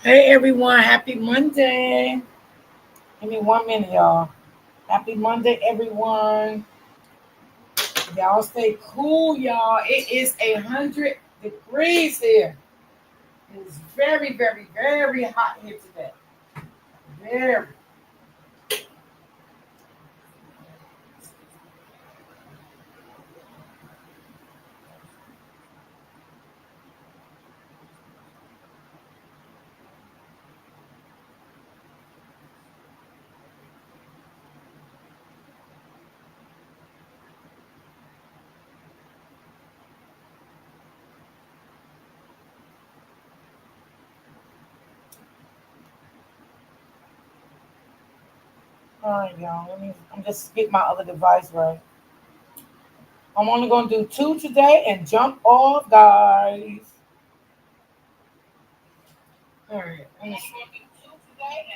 Hey everyone, happy Monday. Give me 1 minute, y'all. Happy Monday, everyone. Y'all stay cool, y'all. It is 100 degrees here. It is very, very, very hot here today. Very. All right, y'all. I'm just get my other device right. I'm only gonna do two today and jump off, guys. All right.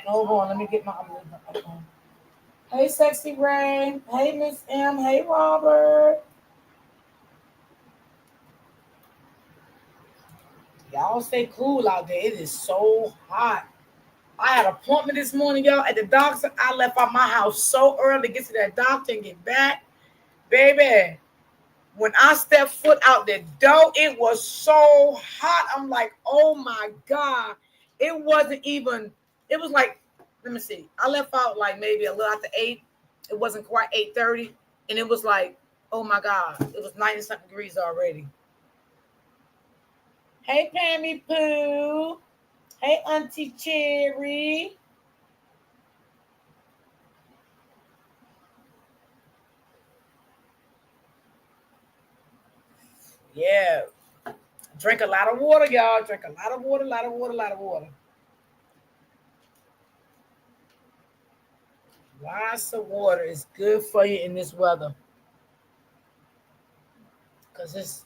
Hold on. Let me get my other device. Hey, Sexy Ray. Hey, Miss M. Hey, Robert. Y'all stay cool out there. It is so hot. I had an appointment this morning, y'all, at the doctor. I left out my house so early to get to that doctor and get back. Baby, when I stepped foot out the door, it was so hot. I'm like, oh my God. It wasn't even, it was like, let me see. I left out like maybe a little after 8. It wasn't quite 8:30. And it was like, oh my God. It was 90 something degrees already. Hey, Pammy Pooh. Hey, Auntie Cherry. Yeah. Drink a lot of water, y'all. Drink a lot of water, lot of water, lot of water. Lots of water is good for you in this weather. Because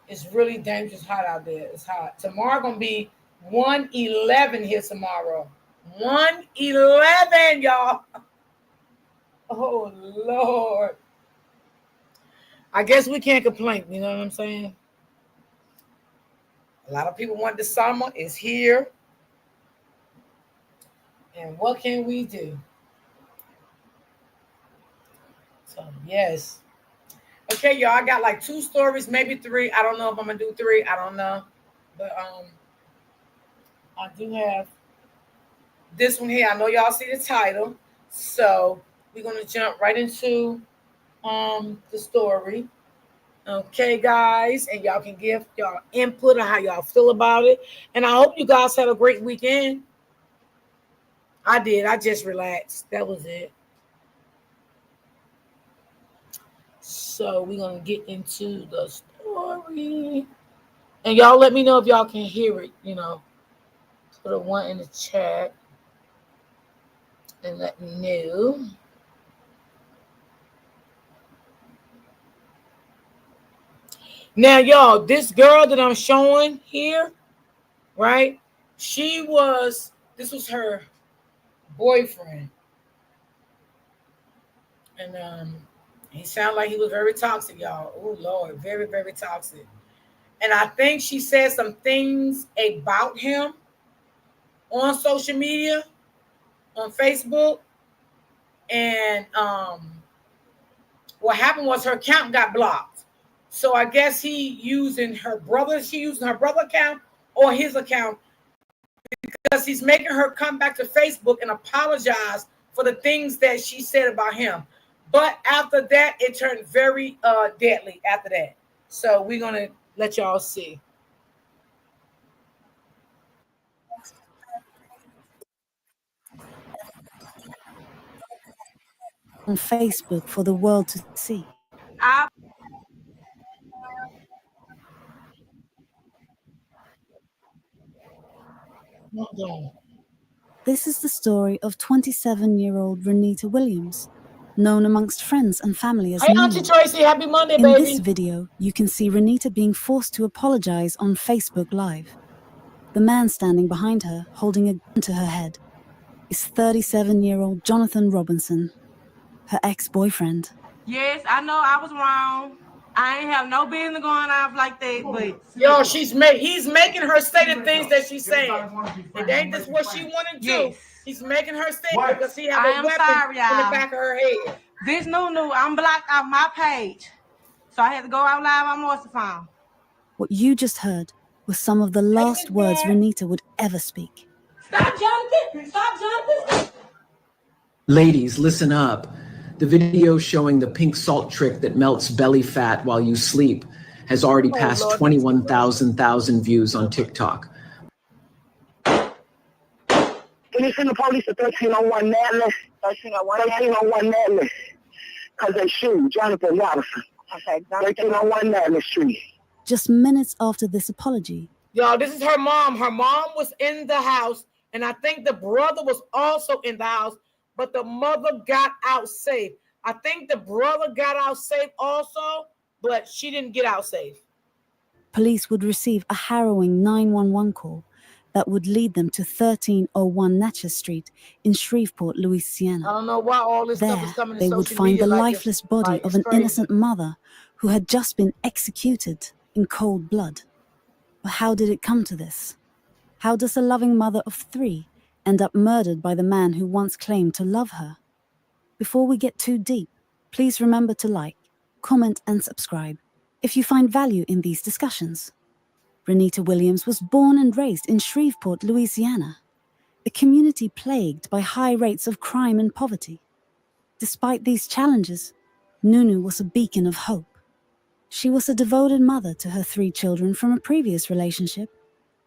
it's really dangerous hot out there. It's hot. Tomorrow gonna be 111 here tomorrow. 111, y'all. Oh Lord. I guess we can't complain, you know what I'm saying? A lot of people want the summer. It's here. And what can we do? So yes. Okay, y'all. I got like 2 stories, maybe 3. I don't know if I'm gonna do 3. I don't know, but I do have this one here. I know y'all see the title, so we're gonna jump right into the story. Okay, guys, and y'all can give y'all input on how y'all feel about it. And I hope you guys had a great weekend. I did. I just relaxed. That was it. So we're gonna get into the story. And y'all let me know if y'all can hear it, Put a one in the chat and let me know. Now, y'all, this girl that I'm showing here, right? This was her boyfriend. And he sounded like he was very toxic, y'all. Oh, Lord, very, very toxic. And I think she said some things about him on social media, on Facebook. And what happened was her account got blocked. So I guess she using her brother account or his account because he's making her come back to Facebook and apologize for the things that she said about him. But after that, it turned very deadly after that. So we're gonna let y'all see. On Facebook for the world to see. This is the story of 27-year-old Renita Williams, known amongst friends and family as Hey, Auntie Nina. Tracy, happy Monday, In this baby. video, you can see Renita being forced to apologize on Facebook Live. The man standing behind her, holding a gun to her head, is 37-year-old Jonathan Robinson, her ex-boyfriend. Yes, I know I was wrong. I ain't have no business going off like that, but Yo, he's making her say the things that she's saying. It ain't just what she wanted to. yes. He's making her say it because he have I a am weapon sorry, in the y'all. back of her head. This new, I'm blocked off my page. So I had to go out live on Morse phone. What you just heard were some of the last words Renita would ever speak. Stop, Jonathan! Stop, Jonathan! Ladies, listen up. The video showing the pink salt trick that melts belly fat while you sleep has already passed 21,000 views on TikTok. Can you send the police to 1301 Natlis? 1301 Natlis. Because they shoot Jonathan Robinson. Okay, 1301 Natlis Street. Just minutes after this apology, Y'all, this is her mom. Her mom was in the house, and I think the brother was also in the house, but the mother got out safe. I think the brother got out safe also, but she didn't get out safe. Police would receive a harrowing 911 call that would lead them to 1301 Natchez Street in Shreveport, Louisiana. I don't know why all this stuff is coming to they social would find media the like lifeless this. body Like, of an crazy. innocent mother who had just been executed in cold blood. But how did it come to this? How does a loving mother of 3 end up murdered by the man who once claimed to love her? Before we get too deep, please remember to like, comment, and subscribe if you find value in these discussions. Renita Williams was born and raised in Shreveport, Louisiana, a community plagued by high rates of crime and poverty. Despite these challenges, Nunu was a beacon of hope. She was a devoted mother to her 3 children from a previous relationship,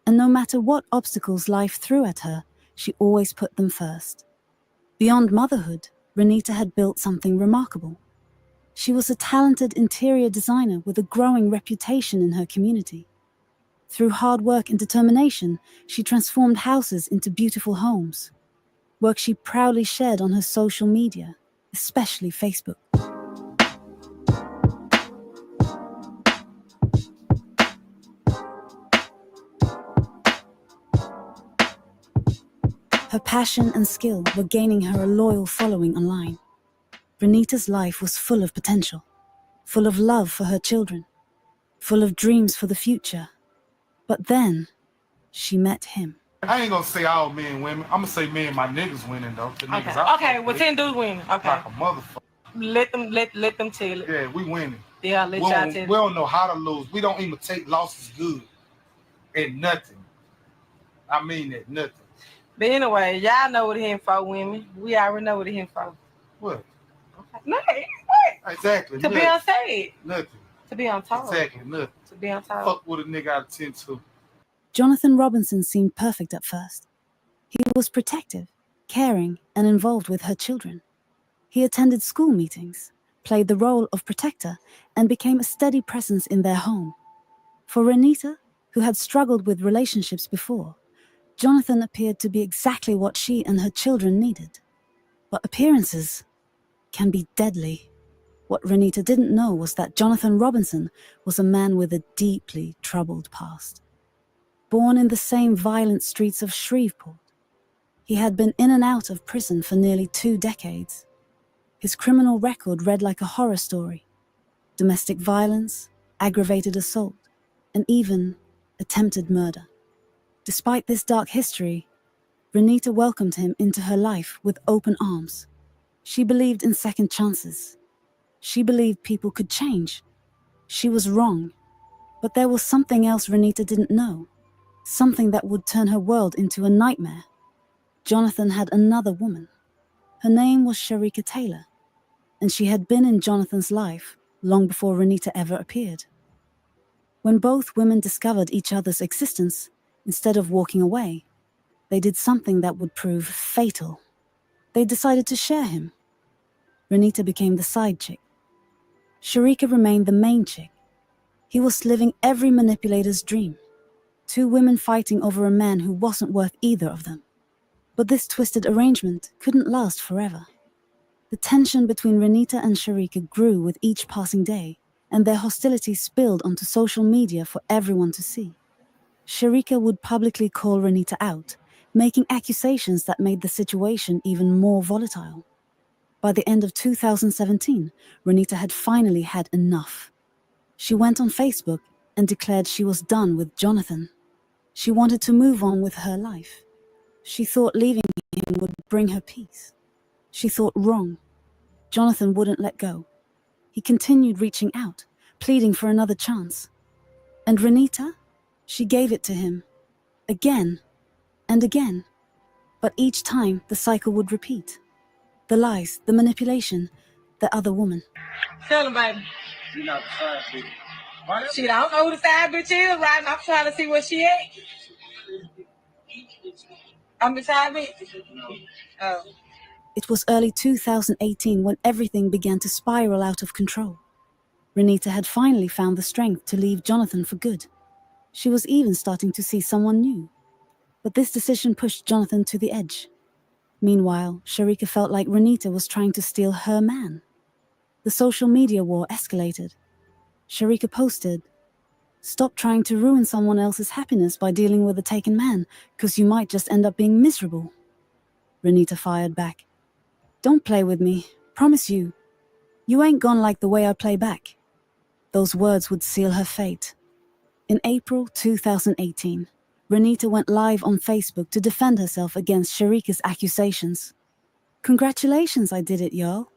and no matter what obstacles life threw at her, she always put them first. Beyond motherhood, Renita had built something remarkable. She was a talented interior designer with a growing reputation in her community. Through hard work and determination, she transformed houses into beautiful homes, work she proudly shared on her social media, especially Facebook. Her passion and skill were gaining her a loyal following online. Renita's life was full of potential, full of love for her children, full of dreams for the future. But then, she met him. I ain't gonna say all men and women. I'm gonna say me and my niggas winning though. The niggas Okay, well 10 dudes winning. Okay. Like a motherfucker. Let them tell it. Yeah, we winning. Yeah, let y'all tell it. We don't know how to lose. We don't even take losses good. At nothing. I mean at nothing. But anyway, y'all know what it here for, women. We already know what it here for. What? Okay. Nothing. What? Exactly. To nothing. be unsaid. Nothing. To be untold. Exactly. Nothing. To be untold. Fuck with a nigga out of 10 to. Jonathan Robinson seemed perfect at first. He was protective, caring, and involved with her children. He attended school meetings, played the role of protector, and became a steady presence in their home. For Renita, who had struggled with relationships before, Jonathan appeared to be exactly what she and her children needed. But appearances can be deadly. What Renita didn't know was that Jonathan Robinson was a man with a deeply troubled past. Born in the same violent streets of Shreveport, he had been in and out of prison for nearly 2 decades. His criminal record read like a horror story: domestic violence, aggravated assault, and even attempted murder. Despite this dark history, Renita welcomed him into her life with open arms. She believed in second chances. She believed people could change. She was wrong, but there was something else Renita didn't know, something that would turn her world into a nightmare. Jonathan had another woman. Her name was Sharika Taylor, and she had been in Jonathan's life long before Renita ever appeared. When both women discovered each other's existence, instead of walking away, they did something that would prove fatal. They decided to share him. Renita became the side chick. Sharika remained the main chick. He was living every manipulator's dream. 2 women fighting over a man who wasn't worth either of them. But this twisted arrangement couldn't last forever. The tension between Renita and Sharika grew with each passing day, and their hostility spilled onto social media for everyone to see. Sharika would publicly call Renita out, making accusations that made the situation even more volatile. By the end of 2017, Renita had finally had enough. She went on Facebook and declared she was done with Jonathan. She wanted to move on with her life. She thought leaving him would bring her peace. She thought wrong. Jonathan wouldn't let go. He continued reaching out, pleading for another chance. And Renita? She gave it to him. Again and again. But each time, the cycle would repeat. The lies, the manipulation, the other woman. Tell him, baby. You're not the side bitch. Shit, I don't know who the side bitch is right now. I'm trying to see where she at. I'm the side bitch? Oh. It was early 2018 when everything began to spiral out of control. Renita had finally found the strength to leave Jonathan for good. She was even starting to see someone new. But this decision pushed Jonathan to the edge. Meanwhile, Sharika felt like Renita was trying to steal her man. The social media war escalated. Sharika posted, "Stop trying to ruin someone else's happiness by dealing with a taken man, because you might just end up being miserable." Renita fired back, "Don't play with me, promise you. You ain't gone like the way I play back." Those words would seal her fate. In April 2018, Renita went live on Facebook to defend herself against Sharika's accusations. "Congratulations, I did it, y'all.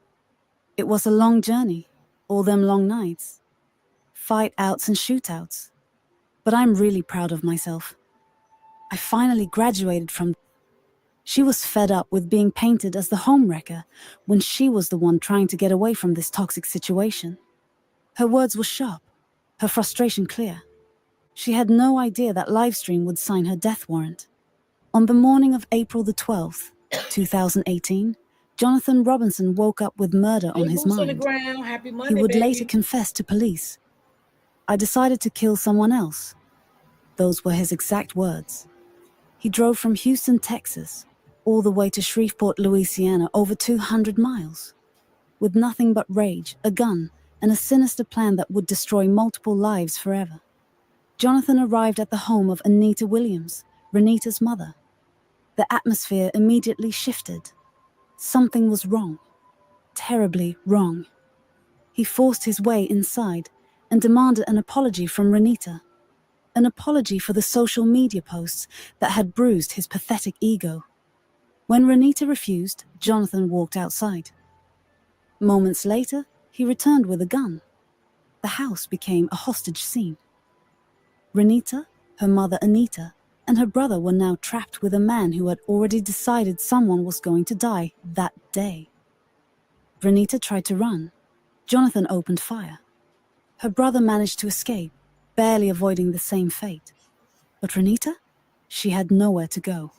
It was a long journey, all them long nights. Fight outs and shootouts. But I'm really proud of myself. I finally graduated from..." She was fed up with being painted as the homewrecker when she was the one trying to get away from this toxic situation. Her words were sharp, her frustration clear. She had no idea that Livestream would sign her death warrant. On the morning of April the 12th, 2018, Jonathan Robinson woke up with murder on his Boots on the mind. ground. Happy Monday, He would baby. later confess to police. "I decided to kill someone else." Those were his exact words. He drove from Houston, Texas, all the way to Shreveport, Louisiana, over 200 miles. With nothing but rage, a gun, and a sinister plan that would destroy multiple lives forever. Jonathan arrived at the home of Anita Williams, Renita's mother. The atmosphere immediately shifted. Something was wrong. Terribly wrong. He forced his way inside and demanded an apology from Renita. An apology for the social media posts that had bruised his pathetic ego. When Renita refused, Jonathan walked outside. Moments later, he returned with a gun. The house became a hostage scene. Renita, her mother Anita, and her brother were now trapped with a man who had already decided someone was going to die that day. Renita tried to run. Jonathan opened fire. Her brother managed to escape, barely avoiding the same fate. But Renita? She had nowhere to go.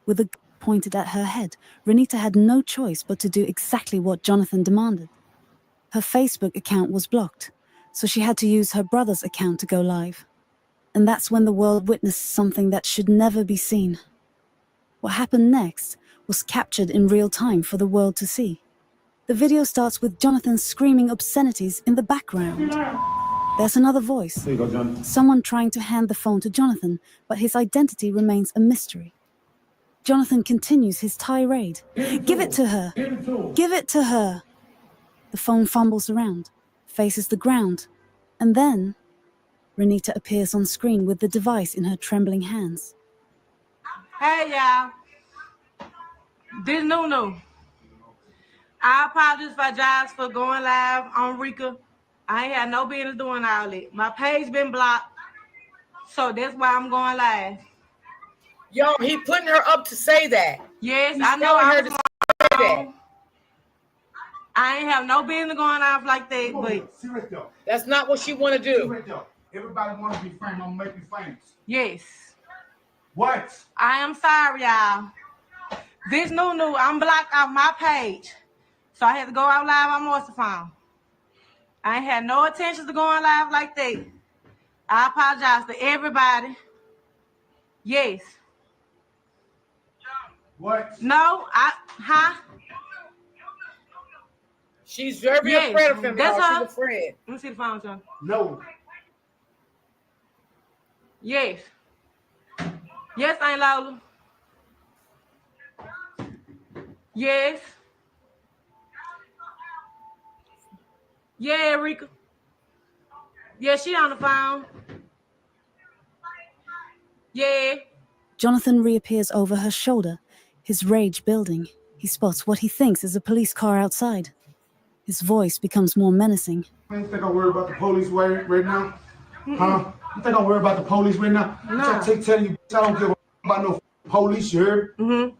With a gun pointed at her head, Renita had no choice but to do exactly what Jonathan demanded. Her Facebook account was blocked, so she had to use her brother's account to go live. And that's when the world witnessed something that should never be seen. What happened next was captured in real time for the world to see. The video starts with Jonathan screaming obscenities in the background. There's another voice. There you go, John. Someone trying to hand the phone to Jonathan, but his identity remains a mystery. Jonathan continues his tirade. "Give it to her! Give it to her!" The phone fumbles around, faces the ground, and then Renita appears on screen with the device in her trembling hands. Hey, y'all. This Nunu. I apologize for going live on Rika. I ain't had no business doing all that. My page been blocked, so that's why I'm going live. Yo, he putting her up to say that. Yes, He's I know telling I her was to say that. wrong. I ain't have no business going off like that, but See right there. That's not what she want to See do. right there. Everybody want to be famous. I'm gonna make you famous. yes. What? I am sorry, y'all. This Nunu, I'm blocked off my page. So I had to go out live on Morsephone. I ain't had no intentions of going live like that. I apologize to everybody. Yes. What? No, huh? She's very Yes, afraid of him, that's y'all. her. She's afraid. Let me see the phone, son. No. Yes. Yes, Aunt Lola. Yes. Yeah, Rika. Yeah, she on the phone. Yeah. Jonathan reappears over her shoulder, his rage building. He spots what he thinks is a police car outside. His voice becomes more menacing. You think I'm worried about the police right now? Huh? You think I'm worried about the police right now? No. Telling you, I don't give a about no police, you heard? Mm-hmm.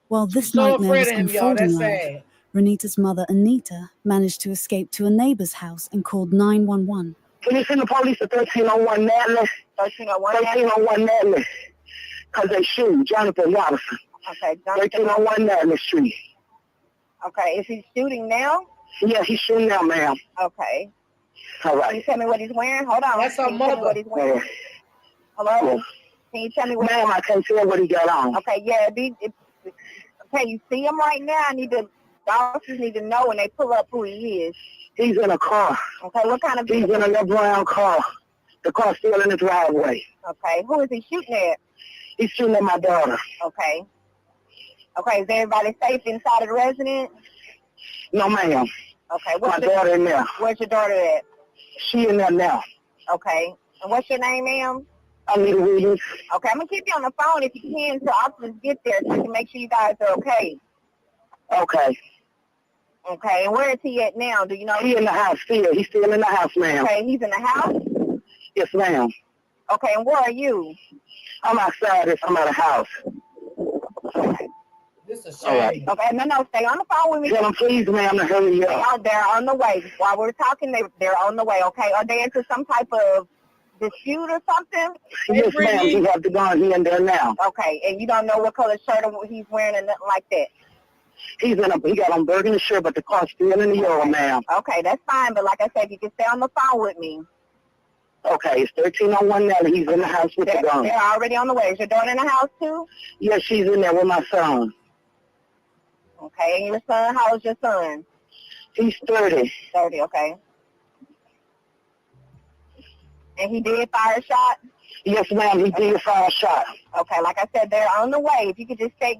While this So nightmare afraid was of him, y'all. unfolding That's live, sad. Renita's mother, Anita, managed to escape to a neighbor's house and called 911. Can you send the police to 1301 Natlis? 1301 Natlis. Because they shoot Jonathan Watson. Okay, 1301 Natlis Street. Okay, is he shooting now? Yeah, he's shooting now, ma'am. Okay. All Can you right. tell me what he's wearing? Hold on. That's her Can you tell me mother. what he's wearing? Yeah. Hello? Can you tell me what? Ma'am, I can't tell what he got on. Okay, yeah. Can you see him right now? The officers need to know when they pull up who he is. He's in a car. Okay, what kind of He's vehicle? in a little brown car. The car's still in the driveway. Okay, who is he shooting at? He's shooting at my daughter. Okay. Okay, is everybody safe inside of the residence? No, ma'am. Okay, My daughter in there. where's your daughter at? She in there now. Okay, and what's your name, ma'am? Anita Williams. Okay, I'm gonna keep you on the phone if you can until officers get there so I can make sure you guys are okay. Okay. Okay, and where is he at now? Do you know? He in the house still. He's still in the house, ma'am. Okay, he's in the house? Yes, ma'am. Okay, and where are you? I'm outside. I'm at a house. Okay. This is a All right. shame. Okay, no, stay on the phone with me. Tell him, please, ma'am, to hurry up. They're on the way. While we're talking, they're on the way, okay? Are they into some type of dispute or something? Yes, ma'am. He have the gun. He in there now. Okay, and you don't know what color shirt he's wearing or nothing like that? He got on burgundy shirt, but the car's still in the yard, ma'am. Okay, that's fine, but like I said, you can stay on the phone with me. Okay, it's 1301 Nelly. He's in the house with the gun. They're already on the way. Is your daughter in the house too? Yes, she's in there with my son. Okay, and your son, how old is your son? He's 30. 30, okay. And he did fire a shot? Yes, ma'am, he did fire a shot. Okay, like I said, they're on the way. If you could just stay,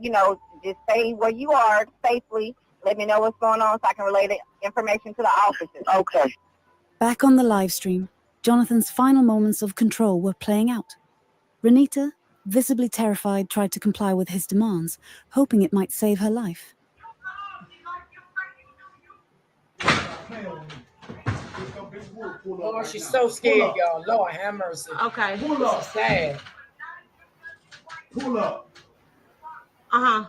just stay where you are safely. Let me know what's going on so I can relay the information to the officers. Okay. Back on the live stream, Jonathan's final moments of control were playing out. Renita, visibly terrified, tried to comply with his demands, hoping it might save her life. Oh, she's so scared, y'all. Lord have mercy. Okay. This is sad. Pull up. Uh-huh.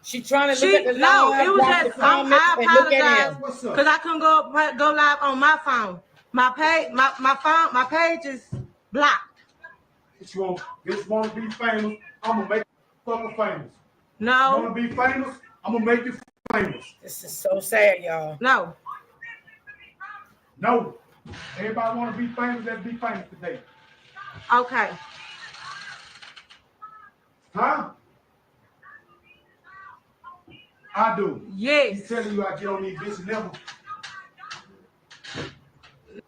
She trying to look at the live, it was watch just the comments, I and look at apologize him. What's up? because I couldn't go live on my phone. My page is blocked. Bitch want to be famous, I'm gonna make you fucking famous. No. Want to be famous, I'm gonna make you famous. This is so sad, y'all. No. No. Everybody want to be famous, let's be famous today. Okay. Huh? I do. Yes. He's telling you I get on these bitches never.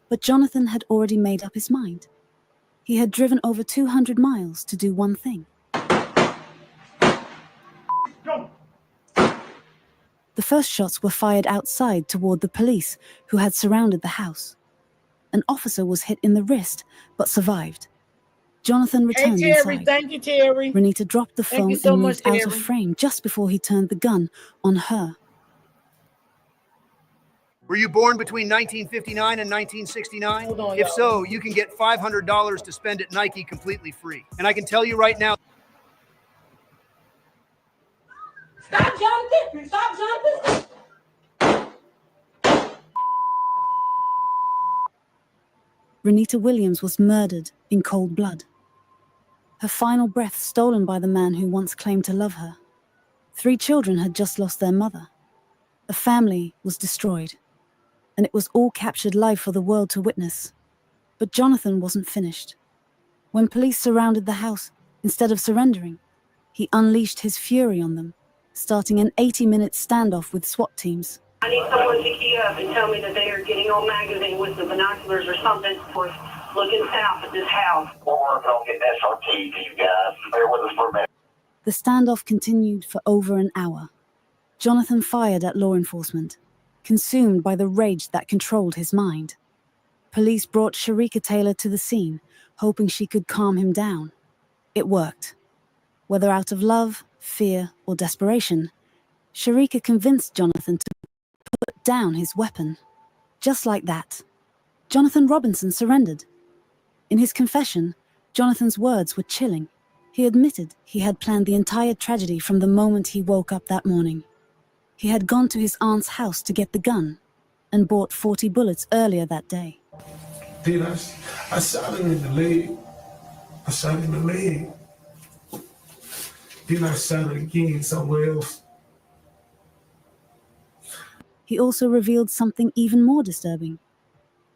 But Jonathan had already made up his mind. He had driven over 200 miles to do one thing. Go. The first shots were fired outside toward the police, who had surrounded the house. An officer was hit in the wrist, but survived. Jonathan Hey, returned Terry. inside. Thank you, Terry. Renita dropped the Thank phone you so and much, moved out of Terry. frame just before he turned the gun on her. Were you born between 1959 and 1969? Hold on, If y'all. so, you can get $500 to spend at Nike completely free. And I can tell you right now, Stop, Jonathan. Stop, Jonathan. Renita Williams was murdered in cold blood. Her final breath stolen by the man who once claimed to love her. 3 children had just lost their mother. A family was destroyed. And it was all captured live for the world to witness. But Jonathan wasn't finished. When police surrounded the house, instead of surrendering, he unleashed his fury on them, starting an 80-minute standoff with SWAT teams. I need someone to key up and tell me that they are getting on magazine with the binoculars or something for looking south at this house. We're working on getting SRT to you guys. Bear with us for a minute. The standoff continued for over an hour. Jonathan fired at law enforcement, consumed by the rage that controlled his mind. Police brought Sharika Taylor to the scene, hoping she could calm him down. It worked. Whether out of love, fear, or desperation, Sharika convinced Jonathan to put down his weapon. Just like that, Jonathan Robinson surrendered. In his confession, Jonathan's words were chilling. He admitted he had planned the entire tragedy from the moment he woke up that morning. He had gone to his aunt's house to get the gun and bought 40 bullets earlier that day. Then I shot him in the leg. I shot him in the leg. Then I shot it again somewhere else. He also revealed something even more disturbing.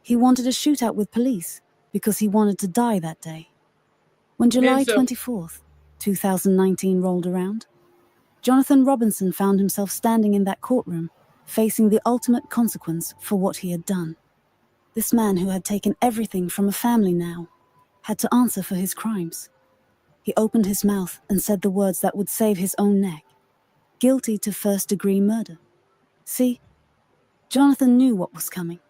He wanted a shootout with police because he wanted to die that day. When July 24th, 2019 rolled around, Jonathan Robinson found himself standing in that courtroom, facing the ultimate consequence for what he had done. This man who had taken everything from a family now had to answer for his crimes. He opened his mouth and said the words that would save his own neck. Guilty to first-degree murder. See, Jonathan knew what was coming.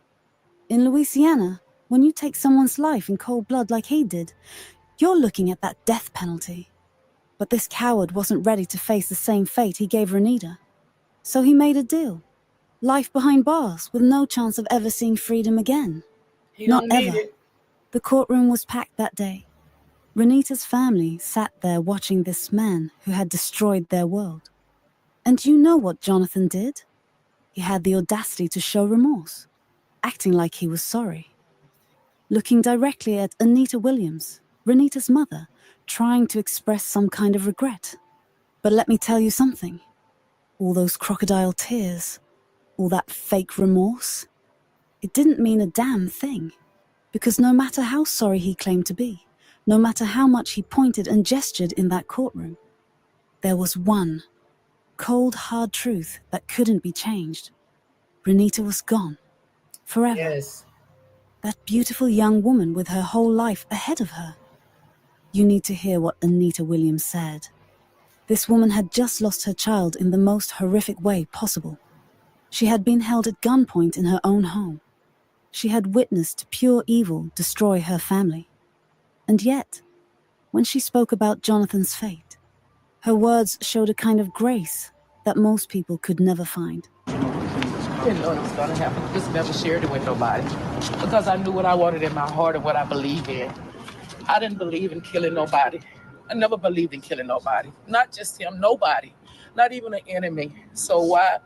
In Louisiana, when you take someone's life in cold blood like he did, you're looking at that death penalty. But this coward wasn't ready to face the same fate he gave Renita. So he made a deal. Life behind bars with no chance of ever seeing freedom again. Not ever. The courtroom was packed that day. Renita's family sat there watching this man who had destroyed their world. And you know what Jonathan did? He had the audacity to show remorse, acting like he was sorry. Looking directly at Anita Williams, Renita's mother, trying to express some kind of regret. But let me tell you something. All those crocodile tears, all that fake remorse, it didn't mean a damn thing. Because no matter how sorry he claimed to be, no matter how much he pointed and gestured in that courtroom, there was one cold, hard truth that couldn't be changed. Renita was gone. Forever. Yes. That beautiful young woman with her whole life ahead of her. You need to hear what Anita Williams said. This woman had just lost her child in the most horrific way possible. She had been held at gunpoint in her own home. She had witnessed pure evil destroy her family. And yet, when she spoke about Jonathan's fate, her words showed a kind of grace that most people could never find. I didn't know it was going to happen. Just never shared it with nobody because I knew what I wanted in my heart and what I believed in. I didn't believe in killing nobody. I never believed in killing nobody. Not just him, nobody. Not even an enemy. So why?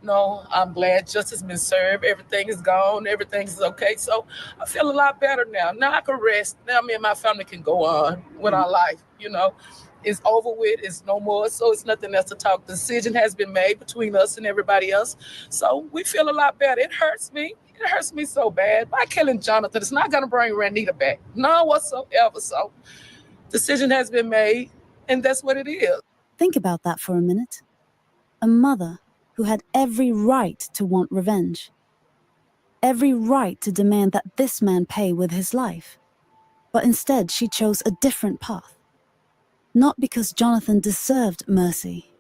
No, I'm glad justice has been served. Everything is gone. Everything is okay. So I feel a lot better now. Now I can rest. Now me and my family can go on with our life, you know. It's over with. It's no more. So it's nothing else to talk. The decision has been made between us and everybody else. So we feel a lot better. It hurts me. It hurts me so bad. By killing Jonathan, it's not going to bring Renita back. None whatsoever. So decision has been made, and that's what it is. Think about that for a minute. A mother who had every right to want revenge. Every right to demand that this man pay with his life. But instead, she chose a different path. Not because Jonathan deserved mercy,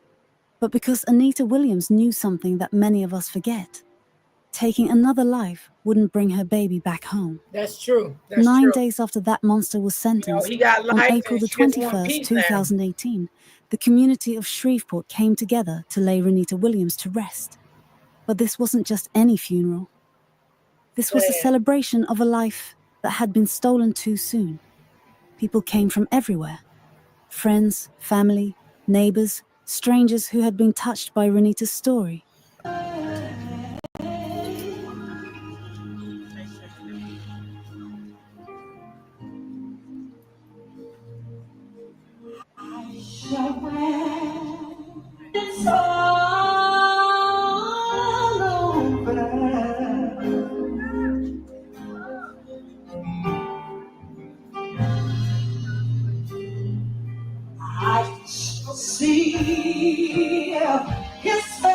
but because Anita Williams knew something that many of us forget. Taking another life wouldn't bring her baby back home. That's true. That's 9 true. days after that monster was sentenced, he got life on April and the she just want 21st, peace now. 2018, the community of Shreveport came together to lay Renita Williams to rest. But this wasn't just any funeral. This was a celebration of a life that had been stolen too soon. People came from everywhere. Friends, family, neighbors, strangers who had been touched by Renita's story. It's all over. I shall see his face,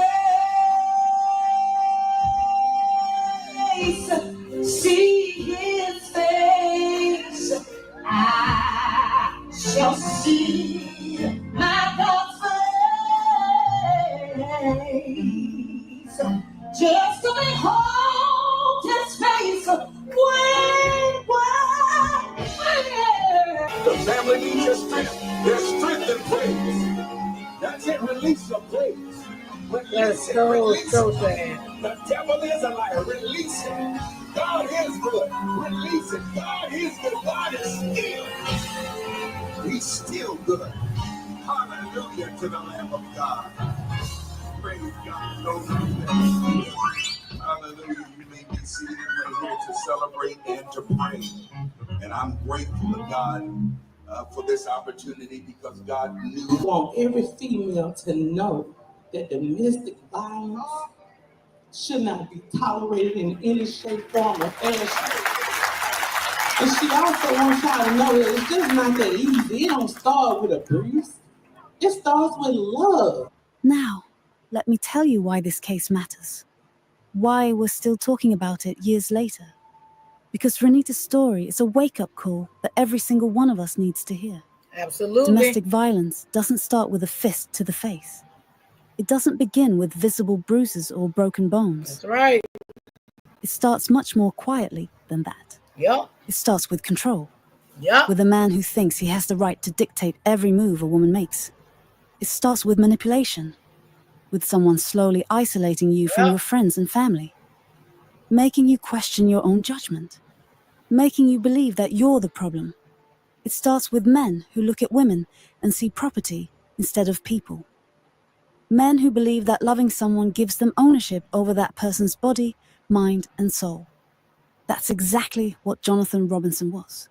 see his face. I shall see my God's face, just to behold his face Family needs your strength. There's strength in praise. That's it. Release your praise. That's so sad. The devil is a liar. Release it. God is good. Release it. God is good. God is still. He's still good. Hallelujah to the Lamb of God. Praise God. Those of you that- Hallelujah. You may be seated. We're here to celebrate and to pray. And I'm grateful to God for this opportunity because God knew. I want every female to know that domestic violence should not be tolerated in any shape, form, or fashion. And she also wants y'all to know that it's just not that easy. It don't start with abuse. It starts with love. Now, let me tell you why this case matters. Why we're still talking about it years later. Because Renita's story is a wake-up call that every single one of us needs to hear. Absolutely. Domestic violence doesn't start with a fist to the face. It doesn't begin with visible bruises or broken bones. That's right. It starts much more quietly than that. Yep. It starts with control. Yep. With a man who thinks he has the right to dictate every move a woman makes. It starts with manipulation. With someone slowly isolating you from your friends and family. Making you question your own judgment. Making you believe that you're the problem. It starts with men who look at women and see property instead of people. Men who believe that loving someone gives them ownership over that person's body, mind, and soul. That's exactly what Jonathan Robinson was.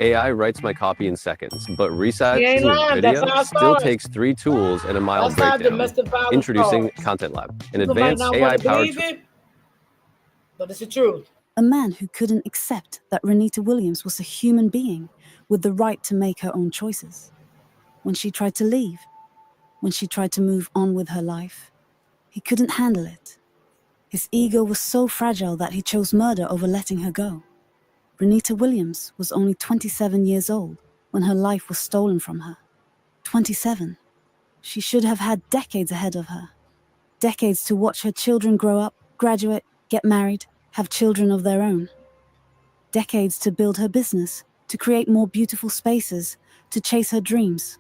AI writes my copy in seconds, but He resizing ain't lying. That's video how it still starts. takes 3 tools and a mild That's how breakdown. domestic violence Introducing starts. Content Lab, an People might advanced not want to AI-powered believe it, but it's the truth. A man who couldn't accept that Renita Williams was a human being with the right to make her own choices. When she tried to leave, when she tried to move on with her life, he couldn't handle it. His ego was so fragile that he chose murder over letting her go. Renita Williams was only 27 years old when her life was stolen from her. 27. She should have had decades ahead of her. Decades to watch her children grow up, graduate, get married, have children of their own. Decades to build her business, to create more beautiful spaces, to chase her dreams.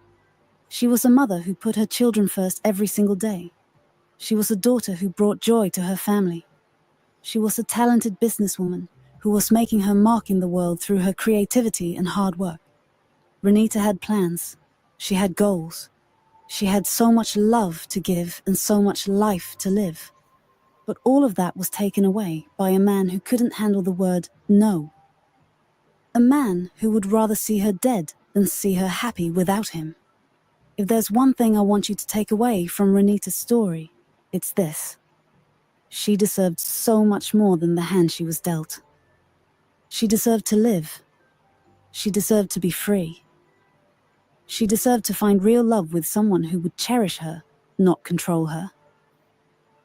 She was a mother who put her children first every single day. She was a daughter who brought joy to her family. She was a talented businesswoman who was making her mark in the world through her creativity and hard work. Renita had plans. She had goals. She had so much love to give and so much life to live. But all of that was taken away by a man who couldn't handle the word no. A man who would rather see her dead than see her happy without him. If there's one thing I want you to take away from Renita's story, it's this. She deserved so much more than the hand she was dealt. She deserved to live. She deserved to be free. She deserved to find real love with someone who would cherish her, not control her.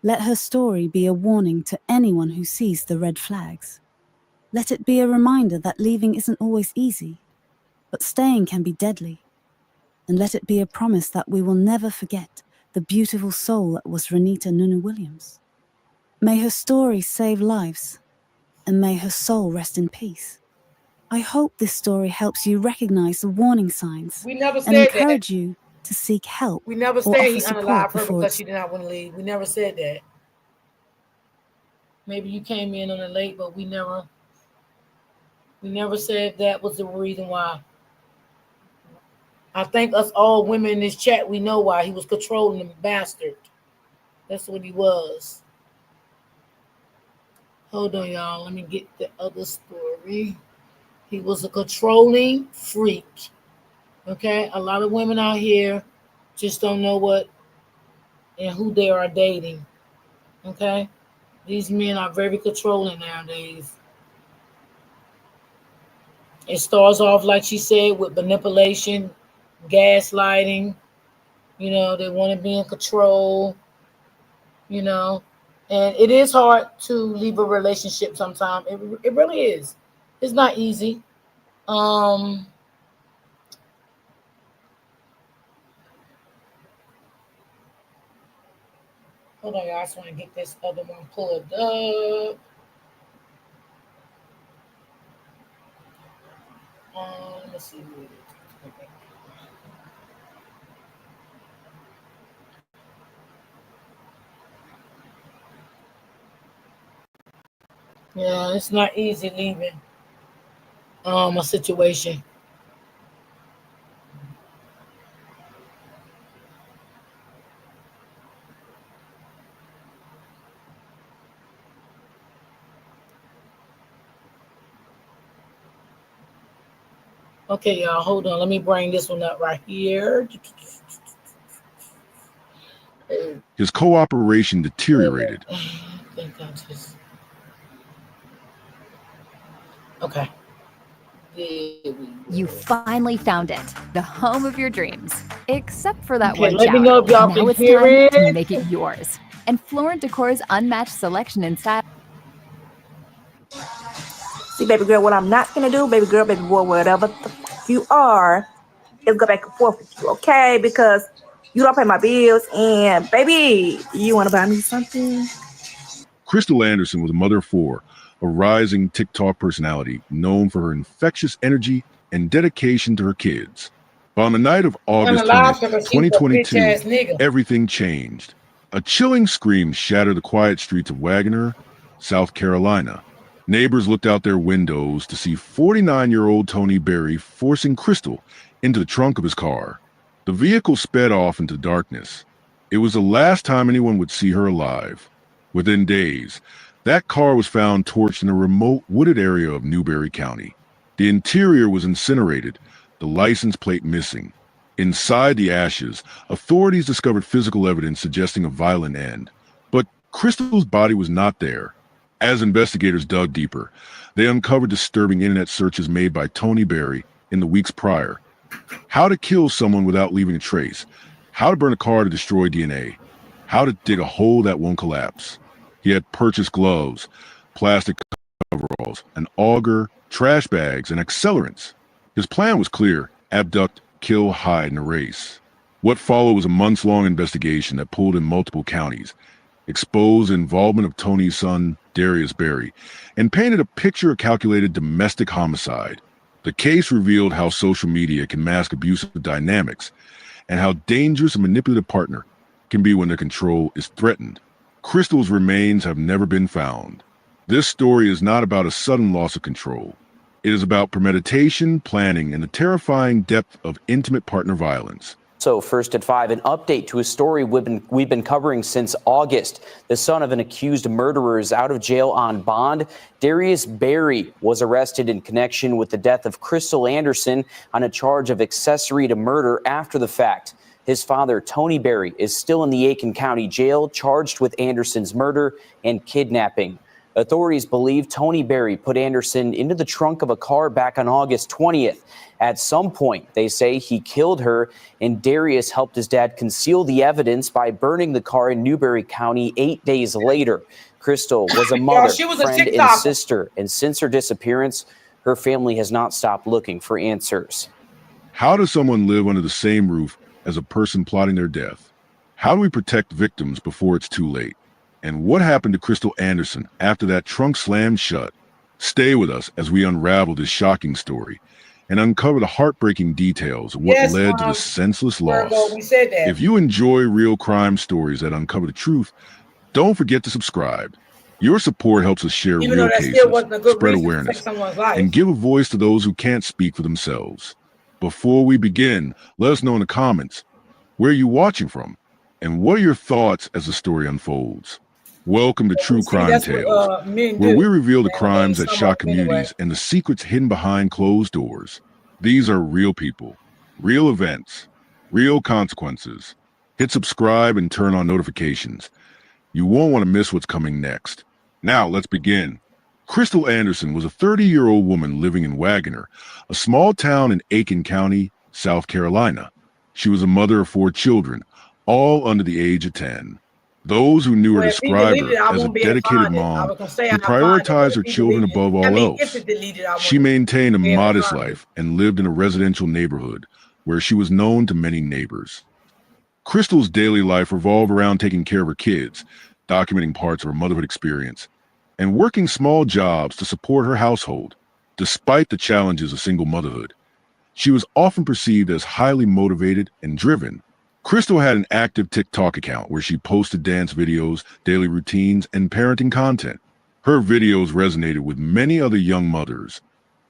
Let her story be a warning to anyone who sees the red flags. Let it be a reminder that leaving isn't always easy, but staying can be deadly. And let it be a promise that we will never forget the beautiful soul that was Renita Nunu Williams. May her story save lives, and may her soul rest in peace. I hope this story helps you recognize the warning signs We never and said that. encourage you to seek help We never or said offer he support unalived her before because it's she did not want to leave. We never said that. Maybe you came in on it late, but we never said that was the reason why. I think us all women in this chat, we know why. He was controlling the bastard. That's what he was. Hold on, y'all. Let me get the other story. He was a controlling freak. Okay? A lot of women out here just don't know what and who they are dating. Okay? These men are very controlling nowadays. It starts off, like she said, with manipulation, gaslighting. You know, they want to be in control. You know, and it is hard to leave a relationship sometimes. It really is. It's not easy. Hold on, y'all. I just want to get this other one pulled up. Let's see. Okay. Yeah, it's not easy leaving a situation. Okay, y'all, hold on. Let me bring this one up right here. His cooperation deteriorated. I think I just... Okay. You finally found it, the home of your dreams. Except for that Okay, one let me shower. know if y'all Now can it's hear time it. to make it yours. And Florent Decor's unmatched selection and style. See, baby girl, what I'm not gonna do, baby girl, baby boy, whatever the fuck you are, is go back and forth with you, okay? Because you don't pay my bills, and baby, you wanna buy me something? Crystal Anderson was a mother of four, a rising TikTok personality known for her infectious energy and dedication to her kids. But on the night of August Unalive 20th, because he's a bitch 2022, ass nigga. everything changed. A chilling scream shattered the quiet streets of Wagoner, South Carolina. Neighbors looked out their windows to see 49-year-old Tony Berry forcing Crystal into the trunk of his car. The vehicle sped off into darkness. It was the last time anyone would see her alive. Within days, that car was found torched in a remote wooded area of Newberry County. The interior was incinerated, the license plate missing. Inside the ashes, authorities discovered physical evidence suggesting a violent end. But Crystal's body was not there. As investigators dug deeper, they uncovered disturbing internet searches made by Tony Berry in the weeks prior. How to kill someone without leaving a trace. How to burn a car to destroy DNA. How to dig a hole that won't collapse. He had purchased gloves, plastic coveralls, an auger, trash bags, and accelerants. His plan was clear: abduct, kill, hide, and erase. What followed was a months-long investigation that pulled in multiple counties, exposed the involvement of Tony's son, Darius Berry, and painted a picture of calculated domestic homicide. The case revealed how social media can mask abusive dynamics and how dangerous a manipulative partner can be when their control is threatened. Crystal's remains have never been found. This story is not about a sudden loss of control. It is about premeditation, planning, and the terrifying depth of intimate partner violence. So first at 5, an update to a story we've been covering since August. The son of an accused murderer is out of jail on bond. Darius Berry was arrested in connection with the death of Crystal Anderson on a charge of accessory to murder after the fact. His father, Tony Berry, is still in the Aiken County Jail, charged with Anderson's murder and kidnapping. Authorities believe Tony Berry put Anderson into the trunk of a car back on August 20th. At some point, they say he killed her, and Darius helped his dad conceal the evidence by burning the car in Newberry County 8 days later. Crystal was a mother, friend, and sister, and since her disappearance, her family has not stopped looking for answers. How does someone live under the same roof as a person plotting their death? How do we protect victims before it's too late? And what happened to Crystal Anderson after that trunk slammed shut? Stay with us as we unravel this shocking story and uncover the heartbreaking details of what led to this senseless loss. We said that. If you enjoy real crime stories that uncover the truth, don't forget to subscribe. Your support helps us share Even real though that cases, still wasn't a good spread reason to awareness, take someone's life. and give a voice to those who can't speak for themselves. Before we begin, let us know in the comments, where are you watching from? And what are your thoughts as the story unfolds? Welcome to True Crime Tales, where we reveal the crimes that shock communities and the secrets hidden behind closed doors. These are real people, real events, real consequences. Hit subscribe and turn on notifications. You won't want to miss what's coming next. Now, let's begin. Crystal Anderson was a 30-year-old woman living in Wagoner, a small town in Aiken County, South Carolina. She was a mother of 4 children, all under the age of 10. Those who knew her described her as a dedicated mom who prioritized her children above all else. She maintained a modest life and lived in a residential neighborhood where she was known to many neighbors. Crystal's daily life revolved around taking care of her kids, documenting parts of her motherhood experience, and working small jobs to support her household. Despite the challenges of single motherhood, she was often perceived as highly motivated and driven. Crystal had an active TikTok account where she posted dance videos, daily routines, and parenting content. Her videos resonated with many other young mothers,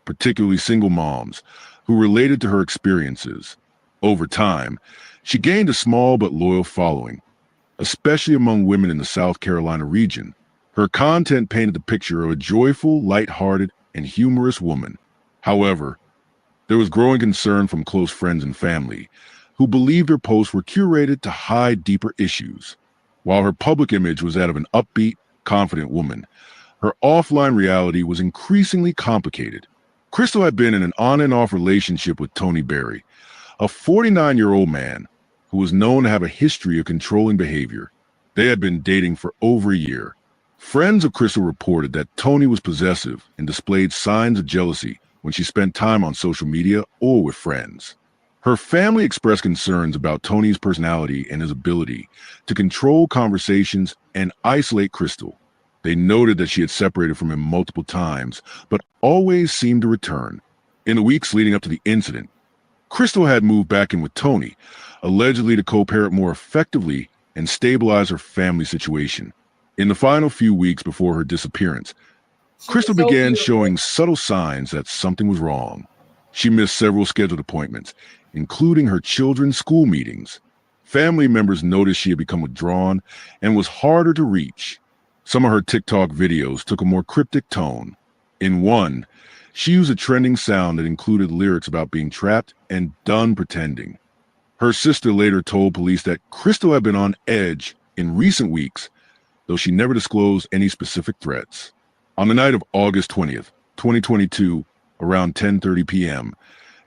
particularly single moms, who related to her experiences. Over time, she gained a small but loyal following, especially among women in the South Carolina region. Her content painted the picture of a joyful, lighthearted, and humorous woman. However, there was growing concern from close friends and family, who believed her posts were curated to hide deeper issues. While her public image was that of an upbeat, confident woman, her offline reality was increasingly complicated. Crystal had been in an on and off relationship with Tony Berry, a 49-year-old man who was known to have a history of controlling behavior. They had been dating for over a year. Friends of Crystal reported that Tony was possessive and displayed signs of jealousy when she spent time on social media or with friends. Her family expressed concerns about Tony's personality and his ability to control conversations and isolate Crystal. They noted that she had separated from him multiple times, but always seemed to return. In the weeks leading up to the incident, Crystal had moved back in with Tony, allegedly to co-parent more effectively and stabilize her family situation. In the final few weeks before her disappearance, Crystal began showing subtle signs that something was wrong. She missed several scheduled appointments, including her children's school meetings. Family members noticed she had become withdrawn and was harder to reach. Some of her TikTok videos took a more cryptic tone. In one, she used a trending sound that included lyrics about being trapped and done pretending. Her sister later told police that Crystal had been on edge in recent weeks, though she never disclosed any specific threats. On the night of August 20th, 2022, around 10:30 p.m.,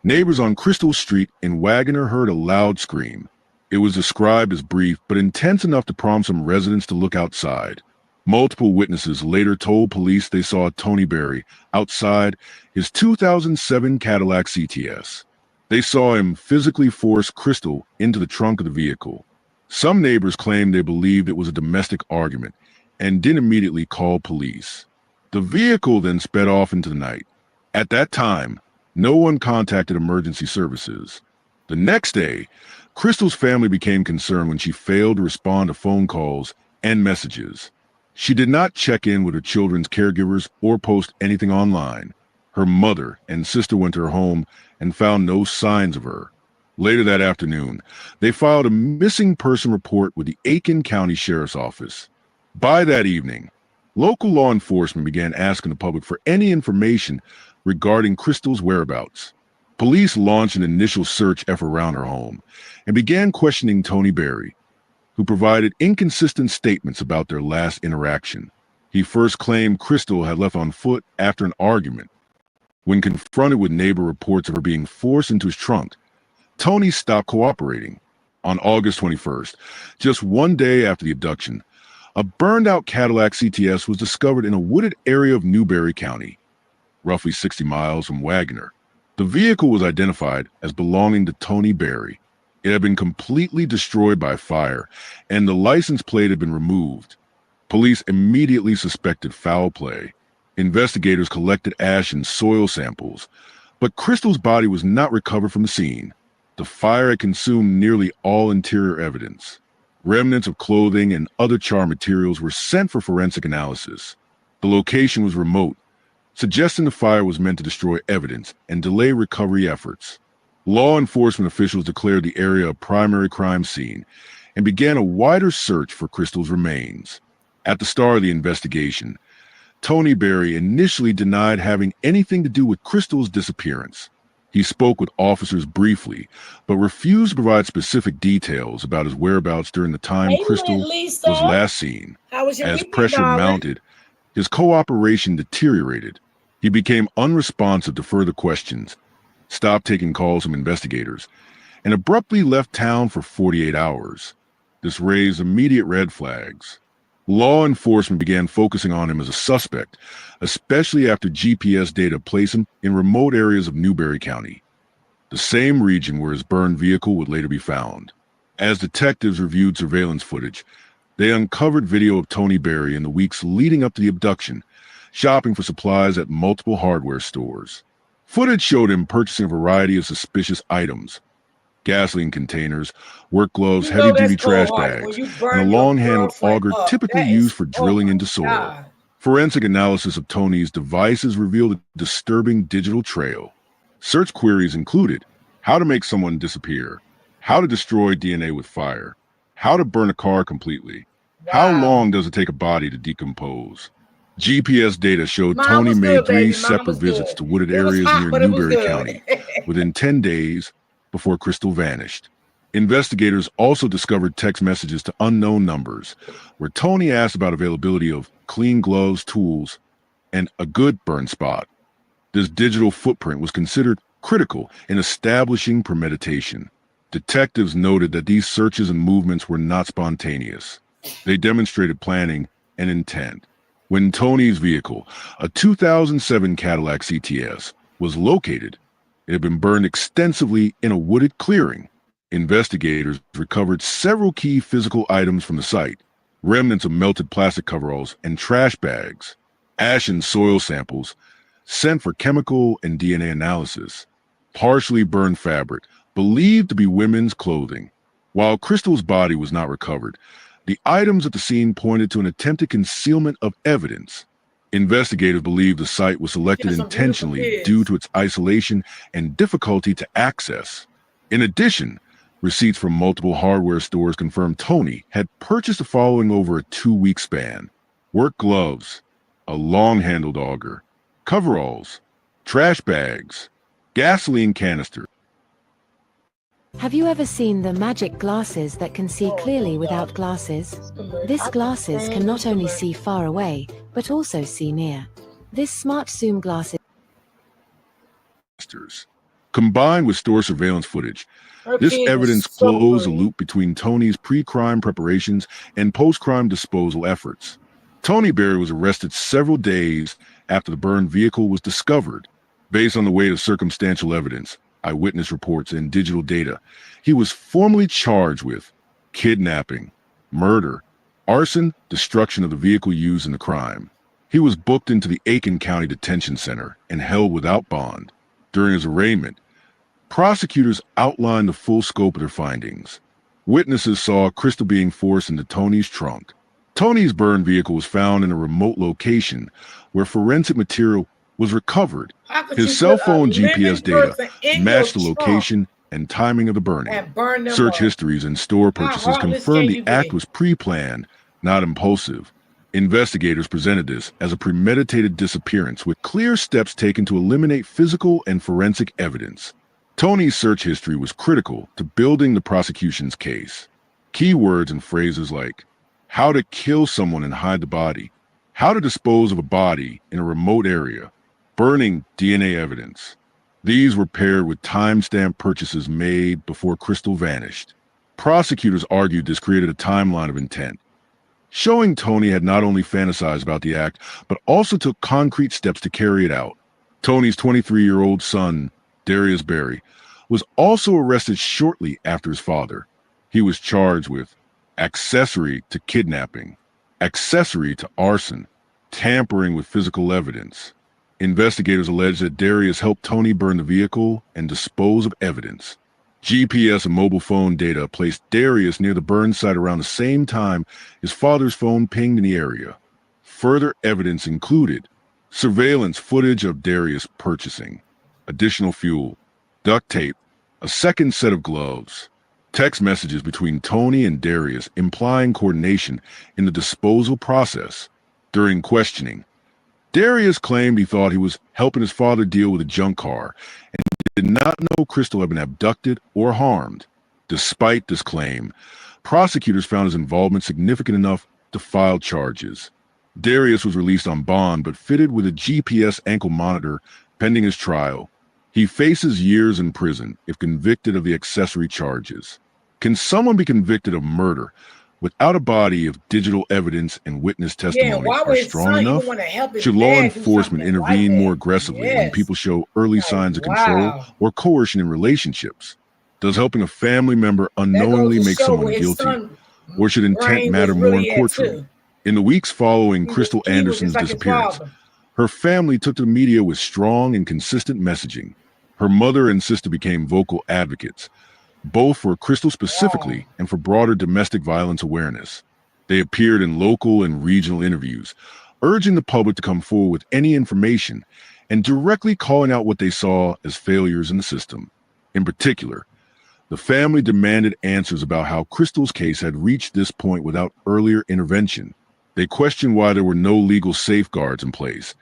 neighbors on Crystal Street in Wagoner heard a loud scream. It was described as brief but intense enough to prompt some residents to look outside. Multiple witnesses later told police they saw Tony Berry outside his 2007 Cadillac CTS. They saw him physically force Crystal into the trunk of the vehicle. Some neighbors claimed they believed it was a domestic argument and didn't immediately call police. The vehicle then sped off into the night. At that time, no one contacted emergency services. The next day, Crystal's family became concerned when she failed to respond to phone calls and messages. She did not check in with her children's caregivers or post anything online. Her mother and sister went to her home and found no signs of her. Later that afternoon, they filed a missing person report with the Aiken County Sheriff's Office. By that evening, local law enforcement began asking the public for any information regarding Crystal's whereabouts. Police launched an initial search effort around her home and began questioning Tony Berry, who provided inconsistent statements about their last interaction. He first claimed Crystal had left on foot after an argument. When confronted with neighbor reports of her being forced into his trunk, Tony stopped cooperating. On August 21st, just one day after the abduction, a burned-out Cadillac CTS was discovered in a wooded area of Newberry County, roughly 60 miles from Wagoner. The vehicle was identified as belonging to Tony Berry. It had been completely destroyed by fire, and the license plate had been removed. Police immediately suspected foul play. Investigators collected ash and soil samples, but Crystal's body was not recovered from the scene. The fire had consumed nearly all interior evidence. Remnants of clothing and other charred materials were sent for forensic analysis. The location was remote, suggesting the fire was meant to destroy evidence and delay recovery efforts. Law enforcement officials declared the area a primary crime scene and began a wider search for Crystal's remains. At the start of the investigation, Tony Berry initially denied having anything to do with Crystal's disappearance. He spoke with officers briefly, but refused to provide specific details about his whereabouts during the time Crystal was last seen. As pressure mounted, his cooperation deteriorated. He became unresponsive to further questions, stopped taking calls from investigators, and abruptly left town for 48 hours. This raised immediate red flags. Law enforcement began focusing on him as a suspect, especially after GPS data placed him in remote areas of Newberry County, the same region where his burned vehicle would later be found. As detectives reviewed surveillance footage, they uncovered video of Tony Berry in the weeks leading up to the abduction, shopping for supplies at multiple hardware stores. Footage showed him purchasing a variety of suspicious items: gasoline containers, work gloves, You know heavy-duty that's trash cold-hearted when bags, you and a burn your long-handled girlfriend auger up. typically That used is, for oh drilling my into soil. God. Forensic analysis of Tony's devices revealed a disturbing digital trail. Search queries included how to make someone disappear, how to destroy DNA with fire, how to burn a car completely, how long does it take a body to decompose. GPS data showed Mine Tony was made good, 3 baby. Mine separate was visits good. to wooded It was areas hot, near but it was Newberry good. County within 10 days before Crystal vanished. Investigators also discovered text messages to unknown numbers where Tony asked about availability of clean gloves, tools, and a good burn spot. This digital footprint was considered critical in establishing premeditation. Detectives noted that these searches and movements were not spontaneous. They demonstrated planning and intent. When Tony's vehicle, a 2007 Cadillac CTS, was located, it had been burned extensively in a wooded clearing. Investigators recovered several key physical items from the site: remnants of melted plastic coveralls and trash bags, ash and soil samples sent for chemical and DNA analysis, partially burned fabric believed to be women's clothing. While Crystal's body was not recovered, the items at the scene pointed to an attempted concealment of evidence. Investigators believe the site was selected intentionally due to its isolation and difficulty to access. In addition, receipts from multiple hardware stores confirmed Tony had purchased the following over a 2-week span: work gloves, a long-handled auger, coveralls, trash bags, gasoline canister. Have you ever seen the magic glasses that can see clearly without glasses? This glasses can not only see far away, but also see near. This smart zoom glasses Combined with store surveillance footage, this evidence closed the loop between Tony's pre-crime preparations and post-crime disposal efforts. Tony Berry was arrested several days after the burned vehicle was discovered. Based on the weight of circumstantial evidence, eyewitness reports, and digital data, he was formally charged with kidnapping, murder, arson, destruction of the vehicle used in the crime. He was booked into the Aiken County Detention Center and held without bond. During his arraignment, prosecutors outlined the full scope of their findings. Witnesses saw Crystal being forced into Tony's trunk. Tony's burned vehicle was found in a remote location where forensic material was recovered. His cell phone GPS data matched the location and timing of the burning. Search histories and store purchases confirmed the act was pre-planned, not impulsive. Investigators presented this as a premeditated disappearance with clear steps taken to eliminate physical and forensic evidence. Tony's search history was critical to building the prosecution's case. Keywords and phrases like how to kill someone and hide the body, how to dispose of a body in a remote area, burning DNA evidence. These were paired with timestamp purchases made before Crystal vanished. Prosecutors argued this created a timeline of intent, showing Tony had not only fantasized about the act, but also took concrete steps to carry it out. Tony's 23-year-old son, Darius Berry, was also arrested shortly after his father. He was charged with accessory to kidnapping, accessory to arson, tampering with physical evidence. Investigators allege that Darius helped Tony burn the vehicle and dispose of evidence. GPS and mobile phone data placed Darius near the burn site around the same time his father's phone pinged in the area. Further evidence included surveillance footage of Darius purchasing, additional fuel, duct tape, a second set of gloves, text messages between Tony and Darius implying coordination in the disposal process. During questioning, Darius claimed he thought he was helping his father deal with a junk car and did not know Crystal had been abducted or harmed. Despite this claim, prosecutors found his involvement significant enough to file charges. Darius was released on bond but fitted with a GPS ankle monitor pending his trial. He faces years in prison if convicted of the accessory charges. Can someone be convicted of murder without a body of digital evidence and witness testimony are strong enough? Should law enforcement intervene more aggressively when people show early signs of control or coercion in relationships? Does helping a family member unknowingly make someone guilty? Or should intent matter more in courtroom? In the weeks following Crystal Anderson's disappearance, Her family took to the media with strong and consistent messaging. Her mother and sister became vocal advocates, both for Crystal specifically and for broader domestic violence awareness. They appeared in local and regional interviews, urging the public to come forward with any information and directly calling out what they saw as failures in the system. In particular, the family demanded answers about how Crystal's case had reached this point without earlier intervention. They questioned why there were no legal safeguards in place,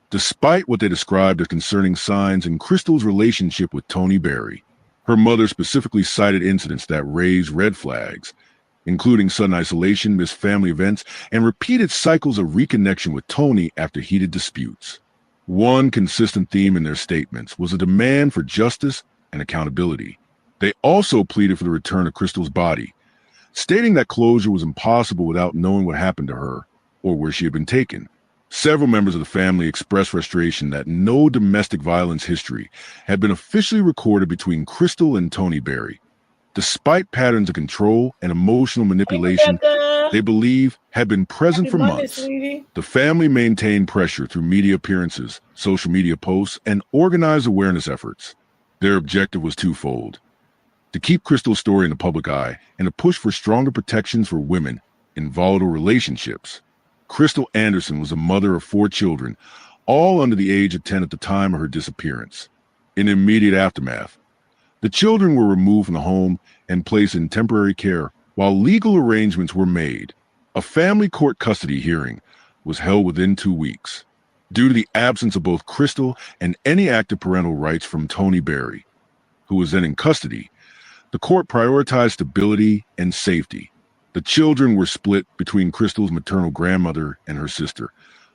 despite what they described as concerning signs in Crystal's relationship with Tony Berry. Her mother specifically cited incidents that raised red flags, including sudden isolation, missed family events, and repeated cycles of reconnection with Tony after heated disputes. One consistent theme in their statements was a demand for justice and accountability. They also pleaded for the return of Crystal's body, stating that closure was impossible without knowing what happened to her or where she had been taken. Several members of the family expressed frustration that no domestic violence history had been officially recorded between Crystal and Tony Berry, despite patterns of control and emotional manipulation they believe had been present for months. The family maintained pressure through media appearances, social media posts, and organized awareness efforts. Their objective was twofold: to keep Crystal's story in the public eye and to push for stronger protections for women in volatile relationships. Crystal Anderson was a mother of 4 children, all under the age of 10 at the time of her disappearance. In the immediate aftermath, the children were removed from the home and placed in temporary care while legal arrangements were made. A family court custody hearing was held within 2 weeks. Due to the absence of both Crystal and any active parental rights from Tony Berry, who was then in custody, the court prioritized stability and safety. The children were split between Crystal's maternal grandmother and her sister,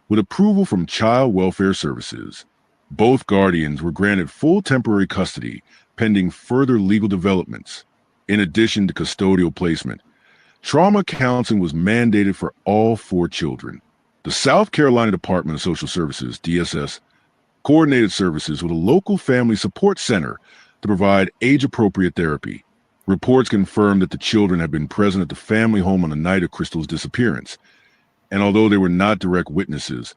with approval from Child Welfare Services. Both guardians were granted full temporary custody, pending further legal developments. In addition to custodial placement, trauma counseling was mandated for all 4 children. The South Carolina Department of Social Services, DSS, coordinated services with a local family support center to provide age-appropriate therapy. Reports confirmed that the children had been present at the family home on the night of Crystal's disappearance, and although they were not direct witnesses,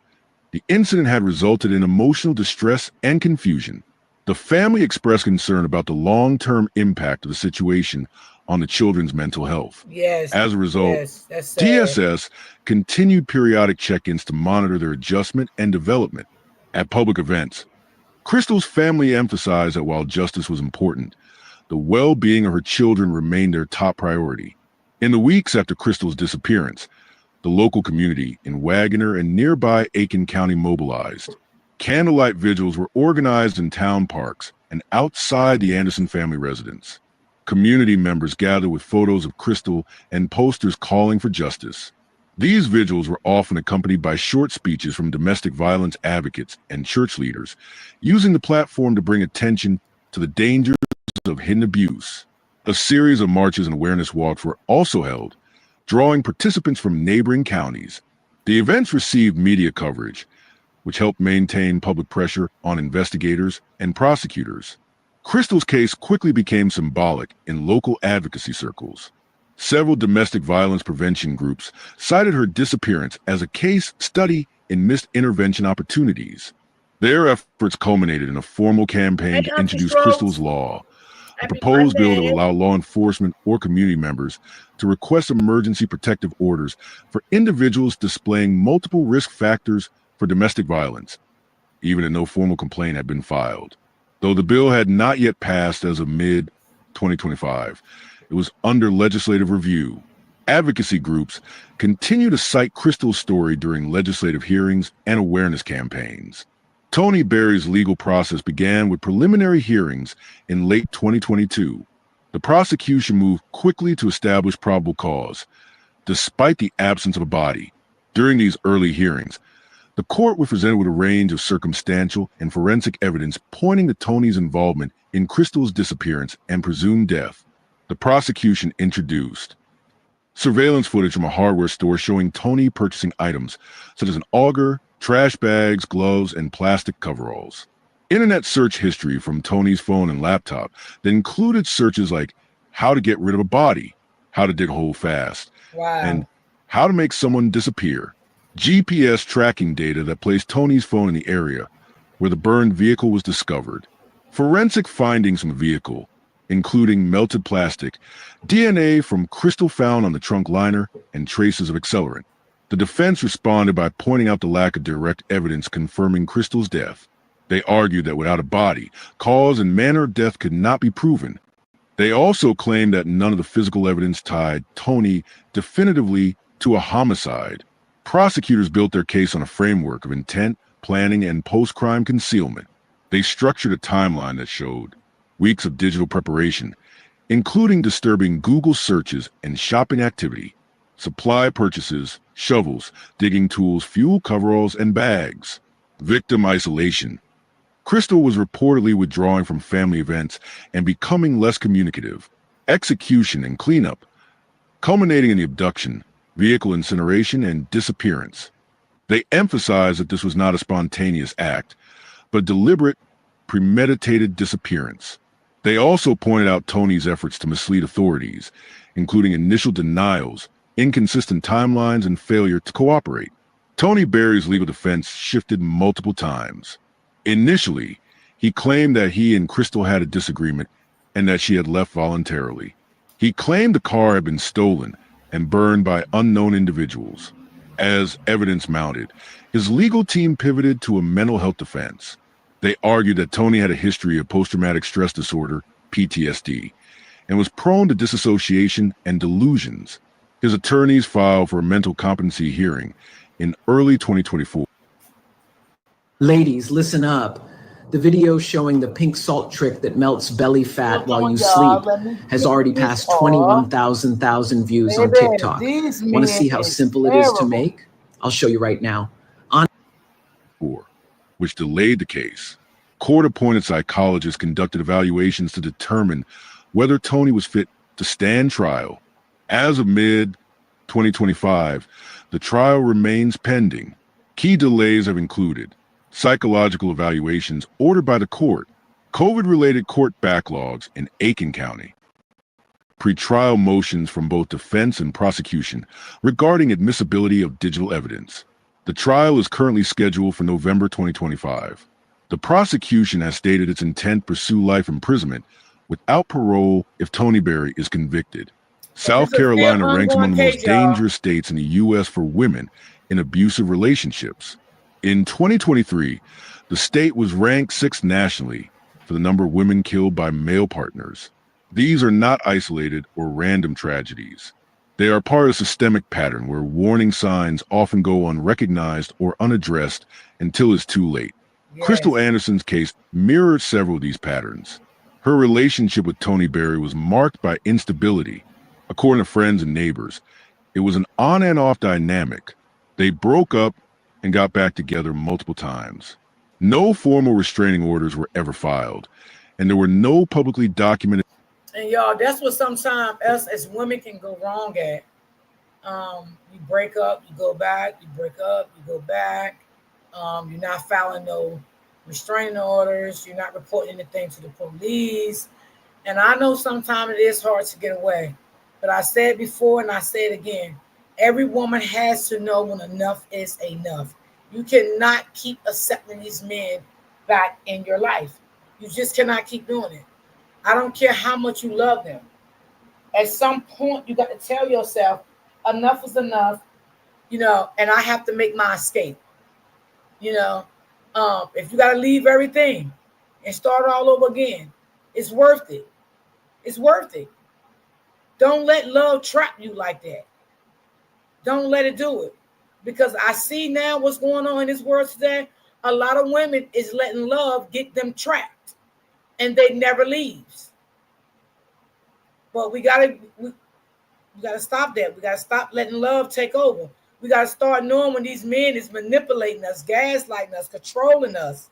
the incident had resulted in emotional distress and confusion. The family expressed concern about the long-term impact of the situation on the children's mental health. Yes. As a result, that's sad. DSS continued periodic check-ins to monitor their adjustment and development. At public events, Crystal's family emphasized that while justice was important, the well-being of her children remained their top priority. In the weeks after Crystal's disappearance, the local community in Wagoner and nearby Aiken County mobilized. Candlelight vigils were organized in town parks and outside the Anderson family residence. Community members gathered with photos of Crystal and posters calling for justice. These vigils were often accompanied by short speeches from domestic violence advocates and church leaders, using the platform to bring attention to the dangers of hidden abuse. A series of marches and awareness walks were also held, drawing participants from neighboring counties. The events received media coverage, which helped maintain public pressure on investigators and prosecutors. Crystal's case quickly became symbolic in local advocacy circles. Several domestic violence prevention groups cited her disappearance as a case study in missed intervention opportunities. Their efforts culminated in a formal campaign to introduce Crystal's Law, a proposed bill that would allow law enforcement or community members to request emergency protective orders for individuals displaying multiple risk factors for domestic violence, even if no formal complaint had been filed. Though the bill had not yet passed as of mid-2025, it was under legislative review. Advocacy groups continue to cite Crystal's story during legislative hearings and awareness campaigns. Tony Berry's legal process began with preliminary hearings in late 2022. The prosecution moved quickly to establish probable cause, despite the absence of a body. During these early hearings, the court was presented with a range of circumstantial and forensic evidence pointing to Tony's involvement in Crystal's disappearance and presumed death. The prosecution introduced surveillance footage from a hardware store showing Tony purchasing items such as an auger, trash bags, gloves, and plastic coveralls. Internet search history from Tony's phone and laptop that included searches like how to get rid of a body, how to dig a hole fast, and how to make someone disappear. GPS tracking data that placed Tony's phone in the area where the burned vehicle was discovered. Forensic findings from the vehicle, including melted plastic, DNA from crystal found on the trunk liner, and traces of accelerant. The defense responded by pointing out the lack of direct evidence confirming Crystal's death. They argued that without a body, cause and manner of death could not be proven. They also claimed that none of the physical evidence tied Tony definitively to a homicide. Prosecutors built their case on a framework of intent, planning, and post-crime concealment. They structured a timeline that showed weeks of digital preparation, including disturbing Google searches and shopping activity, supply purchases, shovels, digging tools, fuel coveralls, and bags. Victim isolation. Crystal was reportedly withdrawing from family events and becoming less communicative. Execution and cleanup, culminating in the abduction, vehicle incineration, and disappearance. They emphasized that this was not a spontaneous act, but deliberate, premeditated disappearance. They also pointed out Tony's efforts to mislead authorities, including initial denials, inconsistent timelines, and failure to cooperate. Tony Berry's legal defense shifted multiple times. Initially, he claimed that he and Crystal had a disagreement and that she had left voluntarily. He claimed the car had been stolen and burned by unknown individuals. As evidence mounted, his legal team pivoted to a mental health defense. They argued that Tony had a history of post-traumatic stress disorder, PTSD, and was prone to disassociation and delusions. His attorneys filed for a mental competency hearing in early 2024. Ladies, listen up. The video showing the pink salt trick that melts belly fat while you sleep has already passed 21,000 views on TikTok. Want to see how simple it is to make? I'll show you right now. Which delayed the case. Court-appointed psychologists conducted evaluations to determine whether Tony was fit to stand trial. As of mid-2025, the trial remains pending. Key delays have included psychological evaluations ordered by the court, COVID-related court backlogs in Aiken County, pretrial motions from both defense and prosecution regarding admissibility of digital evidence. The trial is currently scheduled for November 2025. The prosecution has stated its intent to pursue life imprisonment without parole if Tony Berry is convicted. South Carolina ranks among the most dangerous states in the U.S. for women in abusive relationships. In 2023, the state was ranked 6th nationally for the number of women killed by male partners. These are not isolated or random tragedies. They are part of a systemic pattern where warning signs often go unrecognized or unaddressed until it's too late. Yes. Crystal Anderson's case mirrored several of these patterns. Her relationship with Tony Berry was marked by instability. According to friends and neighbors, it was an on and off dynamic. They broke up and got back together multiple times. No formal restraining orders were ever filed, and there were no publicly documented. And y'all, that's what sometimes us as women can go wrong at. You break up, you go back, you break up, you go back. You're not filing no restraining orders, you're not reporting anything to the police. And I know sometimes it is hard to get away. But I said before and I say it again, every woman has to know when enough is enough. You cannot keep accepting these men back in your life. You just cannot keep doing it. I don't care how much you love them. At some point, you got to tell yourself, enough is enough, and I have to make my escape. If you got to leave everything and start all over again, it's worth it. It's worth it. Don't let love trap you like that. Don't let it do it. Because I see now what's going on in this world today. A lot of women is letting love get them trapped. And they never leaves. But we gotta stop that. We gotta stop letting love take over. We gotta start knowing when these men is manipulating us, gaslighting us, controlling us.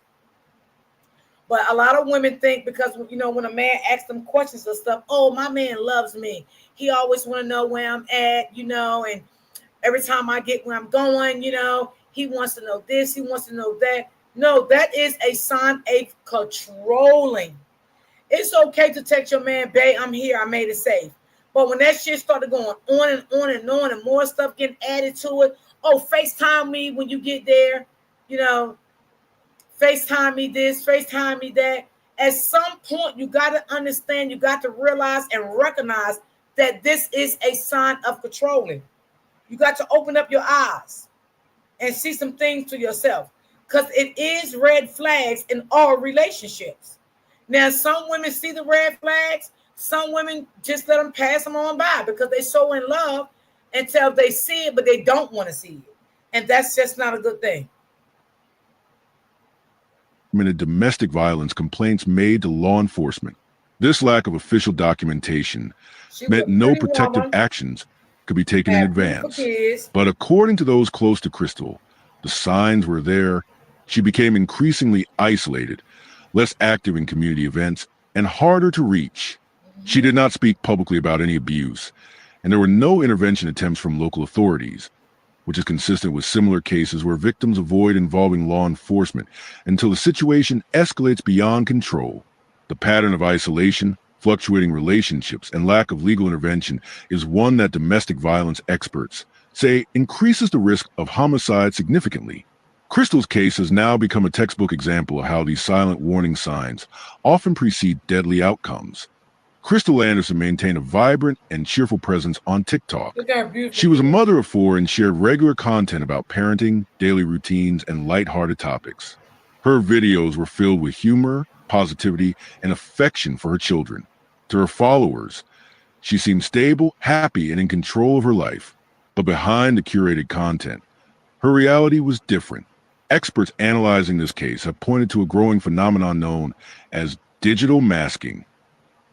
But a lot of women think because when a man asks them questions or stuff, oh, my man loves me. He always want to know where I'm at, and every time I get where I'm going, he wants to know this, he wants to know that. No, that is a sign of controlling. It's okay to text your man, babe, I'm here, I made it safe. But when that shit started going on and on and on and more stuff getting added to it, oh, FaceTime me when you get there, FaceTime me this, FaceTime me that. At some point, you got to understand, you got to realize and recognize that this is a sign of controlling. You got to open up your eyes and see some things to yourself, because it is red flags in all relationships. Now, some women see the red flags. Some women just let them pass them on by because they're so in love until they see it, but they don't want to see it. And that's just not a good thing. Domestic violence complaints made to law enforcement. This lack of official documentation meant no protective actions could be taken in advance. But according to those close to Crystal, the signs were there. She became increasingly isolated, less active in community events, and harder to reach. She did not speak publicly about any abuse, and there were no intervention attempts from local authorities, which is consistent with similar cases where victims avoid involving law enforcement until the situation escalates beyond control. The pattern of isolation, fluctuating relationships, and lack of legal intervention is one that domestic violence experts say increases the risk of homicide significantly. Crystal's case has now become a textbook example of how these silent warning signs often precede deadly outcomes. Crystal Anderson maintained a vibrant and cheerful presence on TikTok. She was a mother of 4 and shared regular content about parenting, daily routines, and lighthearted topics. Her videos were filled with humor, positivity, and affection for her children. To her followers, she seemed stable, happy, and in control of her life. But behind the curated content, her reality was different. Experts analyzing this case have pointed to a growing phenomenon known as digital masking.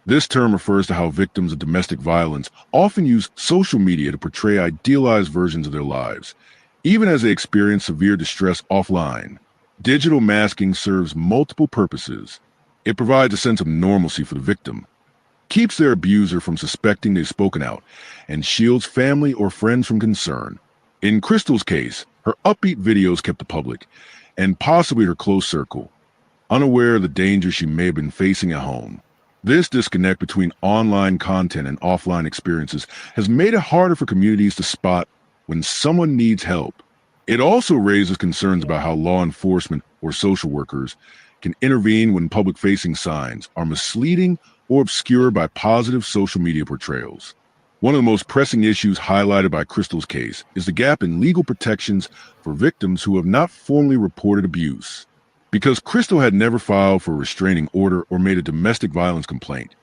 This term refers to how victims of domestic violence often use social media to portray idealized versions of their lives, even as they experience severe distress offline. Digital masking serves multiple purposes. It provides a sense of normalcy for the victim, keeps their abuser from suspecting they've spoken out, and shields family or friends from concern. In Crystal's case, her upbeat videos kept the public, and possibly her close circle, unaware of the danger she may have been facing at home. This disconnect between online content and offline experiences has made it harder for communities to spot when someone needs help. It also raises concerns about how law enforcement or social workers can intervene when public-facing signs are misleading or obscured by positive social media portrayals. One of the most pressing issues highlighted by Crystal's case is the gap in legal protections for victims who have not formally reported abuse. Because Crystal had never filed for a restraining order or made a domestic violence complaint,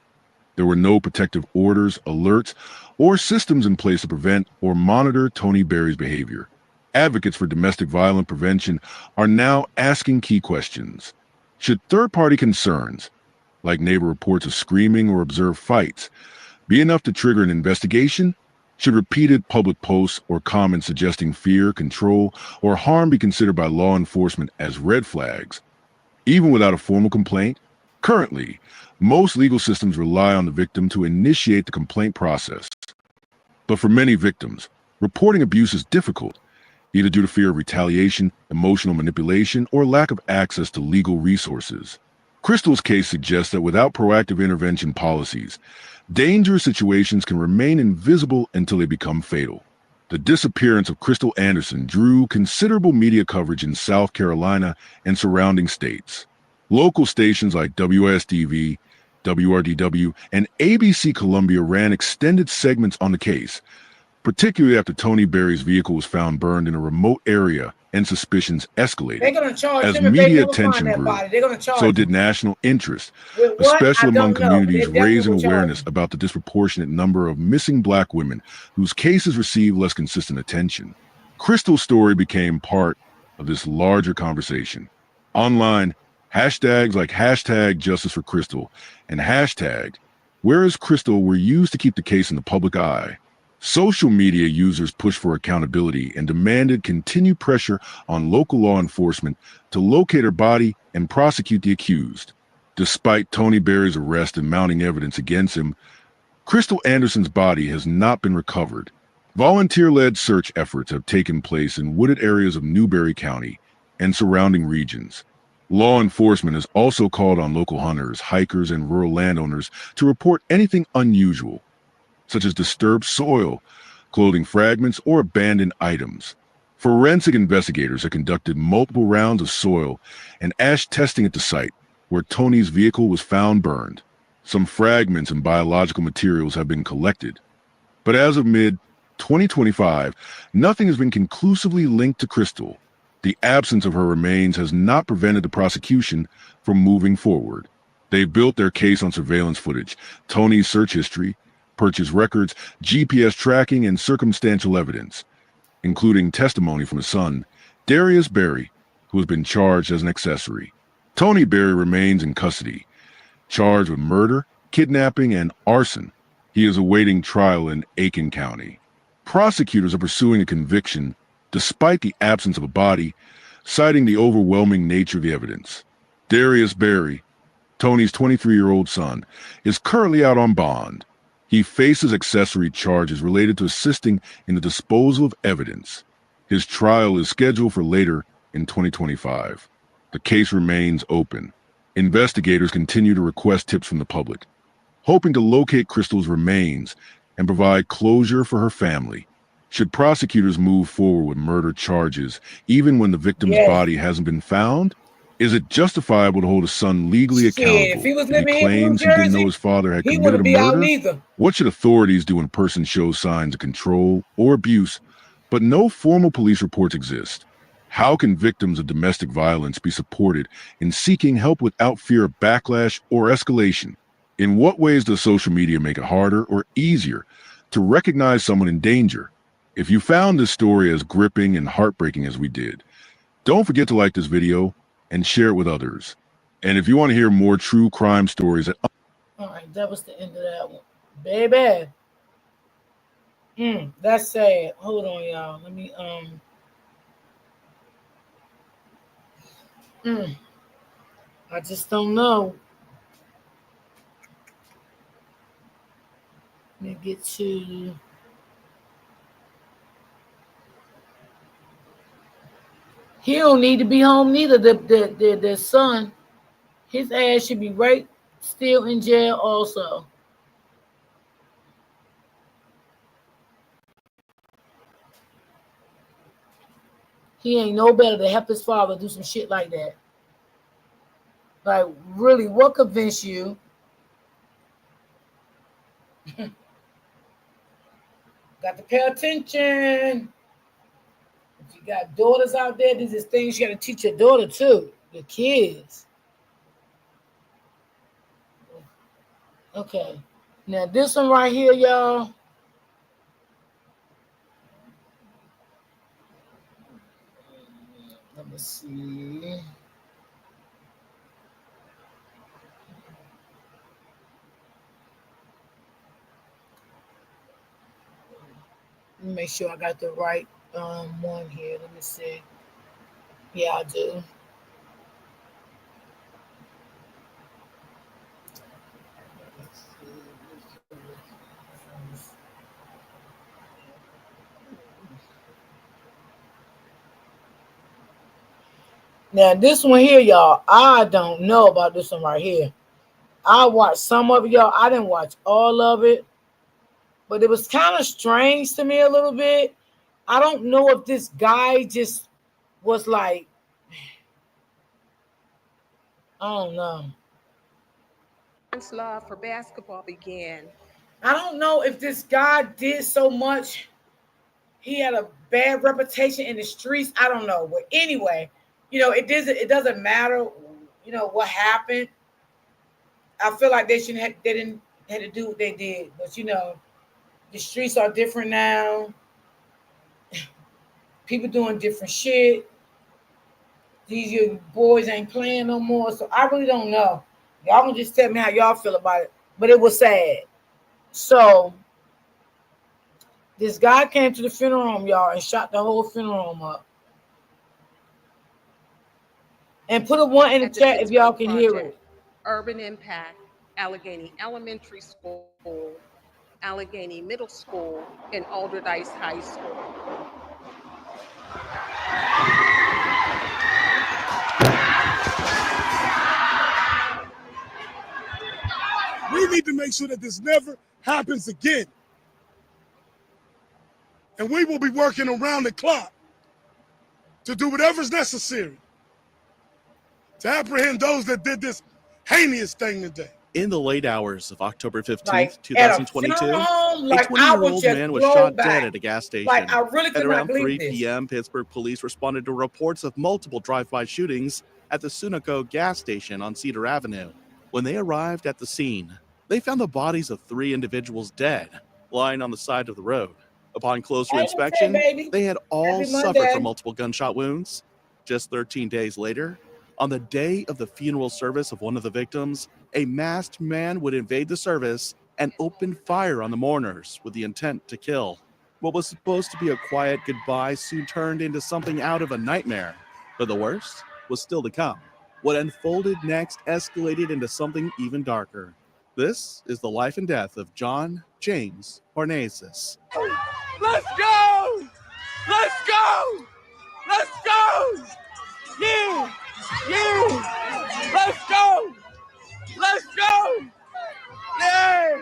there were no protective orders, alerts, or systems in place to prevent or monitor Tony Berry's behavior. Advocates for domestic violence prevention are now asking key questions. Should third-party concerns, like neighbor reports of screaming or observed fights, be enough to trigger an investigation? Should repeated public posts or comments suggesting fear, control, or harm be considered by law enforcement as red flags, even without a formal complaint? Currently, most legal systems rely on the victim to initiate the complaint process. But for many victims, reporting abuse is difficult, either due to fear of retaliation, emotional manipulation, or lack of access to legal resources. Crystal's case suggests that without proactive intervention policies, dangerous situations can remain invisible until they become fatal. The disappearance of Crystal Anderson drew considerable media coverage in South Carolina and surrounding states. Local stations like WSTV, WRDW, and ABC Columbia ran extended segments on the case, particularly after Tony Berry's vehicle was found burned in a remote area and suspicions escalated. They're going to charge As them if they media never attention find that grew, body. They're going to charge so them. did national interest, With what? especially I among don't know, but communities they definitely raising will charge awareness them. about the disproportionate number of missing Black women whose cases receive less consistent attention. Crystal's story became part of this larger conversation. Online, hashtags like hashtag Justice for Crystal and hashtag Where is Crystal were used to keep the case in the public eye. Social media users pushed for accountability and demanded continued pressure on local law enforcement to locate her body and prosecute the accused. Despite Tony Berry's arrest and mounting evidence against him, Crystal Anderson's body has not been recovered. Volunteer-led search efforts have taken place in wooded areas of Newberry County and surrounding regions. Law enforcement has also called on local hunters, hikers, and rural landowners to report anything unusual, such as disturbed soil, clothing fragments, or abandoned items. Forensic investigators have conducted multiple rounds of soil and ash testing at the site where Tony's vehicle was found burned. Some fragments and biological materials have been collected. But as of mid-2025, nothing has been conclusively linked to Crystal. The absence of her remains has not prevented the prosecution from moving forward. They've built their case on surveillance footage, Tony's search history, purchase records, GPS tracking, and circumstantial evidence, including testimony from his son, Darius Berry, who has been charged as an accessory. Tony Berry remains in custody, charged with murder, kidnapping, and arson. He is awaiting trial in Aiken County. Prosecutors are pursuing a conviction despite the absence of a body, citing the overwhelming nature of the evidence. Darius Berry, Tony's 23-year-old son, is currently out on bond. He faces accessory charges related to assisting in the disposal of evidence. His trial is scheduled for later in 2025. The case remains open. Investigators continue to request tips from the public, hoping to locate Crystal's remains and provide closure for her family. Should prosecutors move forward with murder charges, even when the victim's body hasn't been found? Is it justifiable to hold a son legally accountable if he was if he living here in New claims he didn't know Jersey, his father had he committed wouldn't a be out murder? neither. What should authorities do when a person shows signs of control or abuse, but no formal police reports exist? How can victims of domestic violence be supported in seeking help without fear of backlash or escalation? In what ways does social media make it harder or easier to recognize someone in danger? If you found this story as gripping and heartbreaking as we did, don't forget to like this video and share it with others. And if you want to hear more true crime stories... All right, that was the end of that one. Baby. That's sad. Hold on, y'all. Let me, I just don't know. Let me get to... He don't need to be home neither. The son, his ass should be right still in jail also. He ain't no better to help his father do some shit like that. Like, really, what convinced you? Got to pay attention. If you got daughters out there, these is things you got to teach your daughter too, your kids. Okay. Now, this one right here, y'all. Let me see. Let me make sure I got the right one here. Let me see. Yeah, I do. Now, this one here, y'all, I don't know about this one right here. I watched some of it, y'all. I didn't watch all of it, but it was kind of strange to me a little bit. I don't know if this guy just was like, I don't know. Love for basketball began. I don't know if this guy did so much. He had a bad reputation in the streets. I don't know. But anyway, it doesn't matter, what happened. I feel like they didn't have to do what they did. But the streets are different now. People doing different shit. These boys ain't playing no more. So I really don't know. Y'all can just tell me how y'all feel about it. But it was sad. So this guy came to the funeral home, y'all, and shot the whole funeral home up. And put a one in the chat if y'all can hear it. Urban Impact, Allegheny Elementary School, Allegheny Middle School, and Alderdice High School. We need to make sure that this never happens again. And we will be working around the clock to do whatever's necessary to apprehend those that did this heinous thing today. In the late hours of October 15th, Like at a 2022, funeral home, a like I would 20-year-old just man was blow shot back. dead at a gas station. Like I really At could not around 3 believe this. p.m., Pittsburgh police responded to reports of multiple drive-by shootings at the Sunoco gas station on Cedar Avenue. When they arrived at the scene, they found the bodies of 3 individuals dead, lying on the side of the road. Upon closer inspection, they had all Happy suffered Monday. from multiple gunshot wounds. Just 13 days later, on the day of the funeral service of one of the victims, a masked man would invade the service and open fire on the mourners with the intent to kill. What was supposed to be a quiet goodbye soon turned into something out of a nightmare. But the worst was still to come. What unfolded next escalated into something even darker. This is the life and death of John James Parnassus. Let's go! Let's go! Let's go! Yeah! Yeah! Let's go! Let's go! Yeah!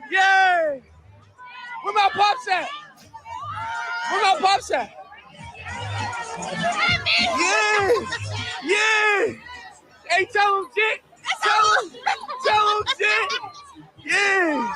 Yeah! Where my pops at? Where my pops at? Yeah! Yeah! Hey, tell him shit! Tell him shit! Yeah!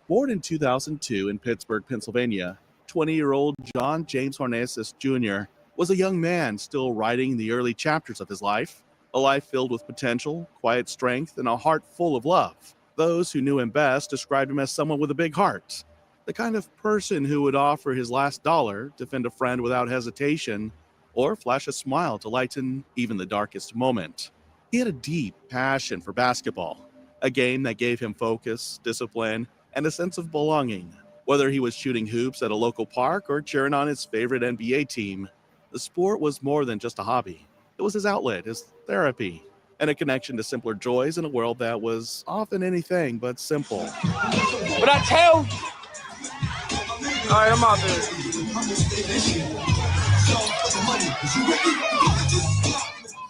Born in 2002 in Pittsburgh, Pennsylvania, 20-year-old John James Parnassus Jr. was a young man still writing the early chapters of his life, a life filled with potential, quiet strength, and a heart full of love. Those who knew him best described him as someone with a big heart, the kind of person who would offer his last dollar, defend a friend without hesitation, or flash a smile to lighten even the darkest moment. He had a deep passion for basketball, a game that gave him focus, discipline, and a sense of belonging. Whether he was shooting hoops at a local park or cheering on his favorite NBA team, the sport was more than just a hobby. It was his outlet, his therapy, and a connection to simpler joys in a world that was often anything but simple. But I tell you. All right, I'm out there.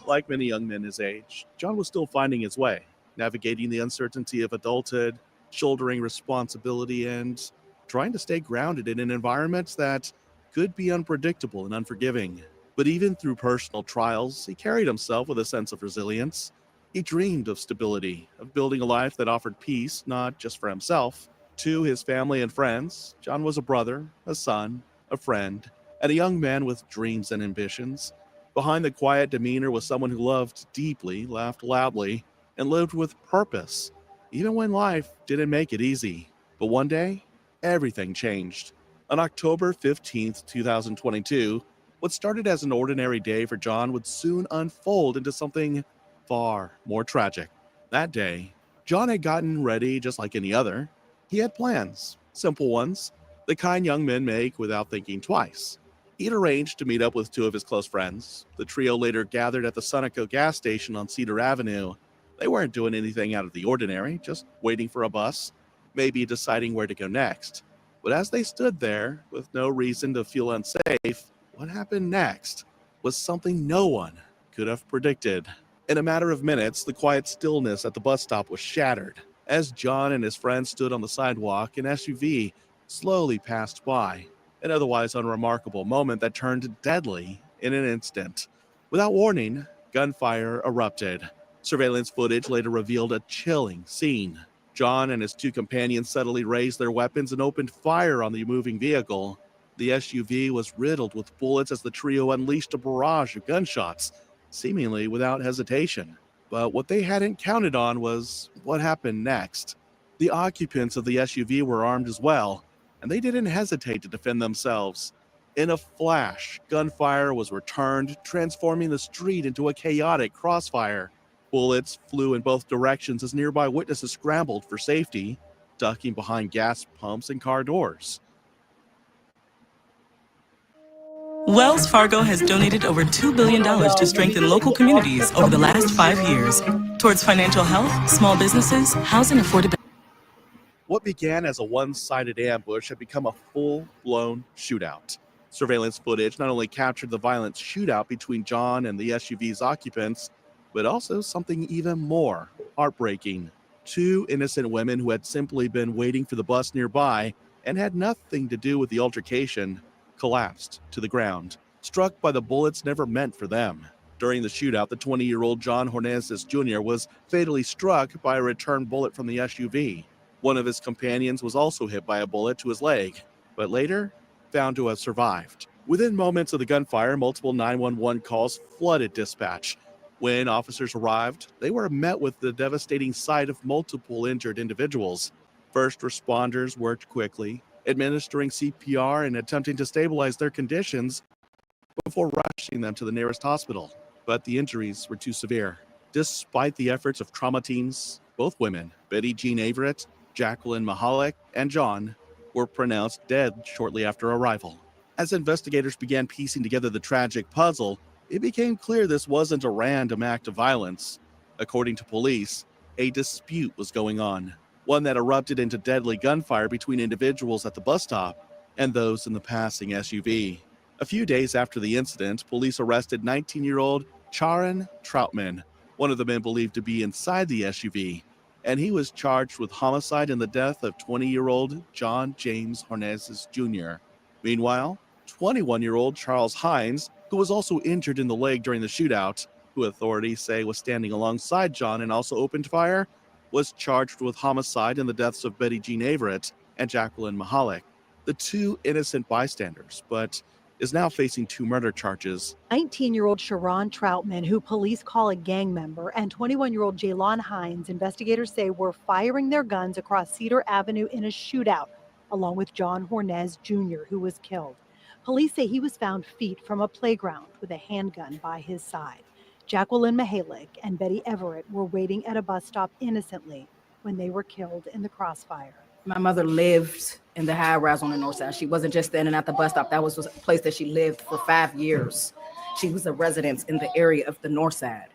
Like many young men his age, John was still finding his way, navigating the uncertainty of adulthood, shouldering responsibility, and trying to stay grounded in an environment that could be unpredictable and unforgiving. But even through personal trials, he carried himself with a sense of resilience. He dreamed of stability, of building a life that offered peace, not just for himself. To his family and friends, John was a brother, a son, a friend, and a young man with dreams and ambitions. Behind the quiet demeanor was someone who loved deeply, laughed loudly, and lived with purpose, even when life didn't make it easy. But one day, everything changed. On October 15th, 2022, what started as an ordinary day for John would soon unfold into something far more tragic. That day, John had gotten ready just like any other. He had plans, simple ones, the kind young men make without thinking twice. He'd arranged to meet up with 2 of his close friends. The trio later gathered at the Sunoco gas station on Cedar Avenue. They weren't doing anything out of the ordinary, just waiting for a bus, maybe deciding where to go next. But as they stood there, with no reason to feel unsafe, what happened next was something no one could have predicted. In a matter of minutes, the quiet stillness at the bus stop was shattered. As John and his friends stood on the sidewalk, an SUV slowly passed by, an otherwise unremarkable moment that turned deadly in an instant. Without warning, gunfire erupted. Surveillance footage later revealed a chilling scene. John and his 2 companions suddenly raised their weapons and opened fire on the moving vehicle. The SUV was riddled with bullets as the trio unleashed a barrage of gunshots, seemingly without hesitation. But what they hadn't counted on was what happened next. The occupants of the SUV were armed as well, and they didn't hesitate to defend themselves. In a flash, gunfire was returned, transforming the street into a chaotic crossfire. Bullets flew in both directions as nearby witnesses scrambled for safety, ducking behind gas pumps and car doors. Wells Fargo has donated over $2 billion to strengthen local communities over the last 5 years towards financial health, small businesses, housing affordability. What began as a one-sided ambush had become a full-blown shootout. Surveillance footage not only captured the violent shootout between John and the SUV's occupants, but also something even more heartbreaking. 2 innocent women who had simply been waiting for the bus nearby and had nothing to do with the altercation collapsed to the ground. struck by the bullets never meant for them. During the shootout, the 20-year-old John Hornezes Jr. was fatally struck by a return bullet from the SUV. One of his companions was also hit by a bullet to his leg, but later found to have survived. Within moments of the gunfire, multiple 911 calls flooded dispatch. When officers arrived, they were met with the devastating sight of multiple injured individuals. First responders worked quickly, administering CPR and attempting to stabilize their conditions before rushing them to the nearest hospital. But the injuries were too severe. Despite the efforts of trauma teams, both women, Betty Jean Averett, Jacqueline Mahalik, and John, were pronounced dead shortly after arrival. As investigators began piecing together the tragic puzzle, it became clear this wasn't a random act of violence. According to police, a dispute was going on, one that erupted into deadly gunfire between individuals at the bus stop and those in the passing SUV. A few days after the incident, police arrested 19-year-old Charan Troutman, one of the men believed to be inside the SUV, and he was charged with homicide in the death of 20-year-old John James Hornezes Jr. Meanwhile, 21-year-old Charles Hines, who was also injured in the leg during the shootout, who authorities say was standing alongside John and also opened fire, was charged with homicide in the deaths of Betty Jean Averett and Jacqueline Mahalik, the two innocent bystanders, but is now facing 2 murder charges. 19-year-old Sharon Troutman, who police call a gang member, and 21-year-old Jaylon Hines, investigators say were firing their guns across Cedar Avenue in a shootout, along with John Hornez Jr., who was killed. Police say he was found feet from a playground with a handgun by his side. Jacqueline Mahalik and Betty Everett were waiting at a bus stop innocently when they were killed in the crossfire. My mother lived in the high rise on the north side. She wasn't just standing at the bus stop. That was a place that she lived for 5 years. She was a resident in the area of the north side.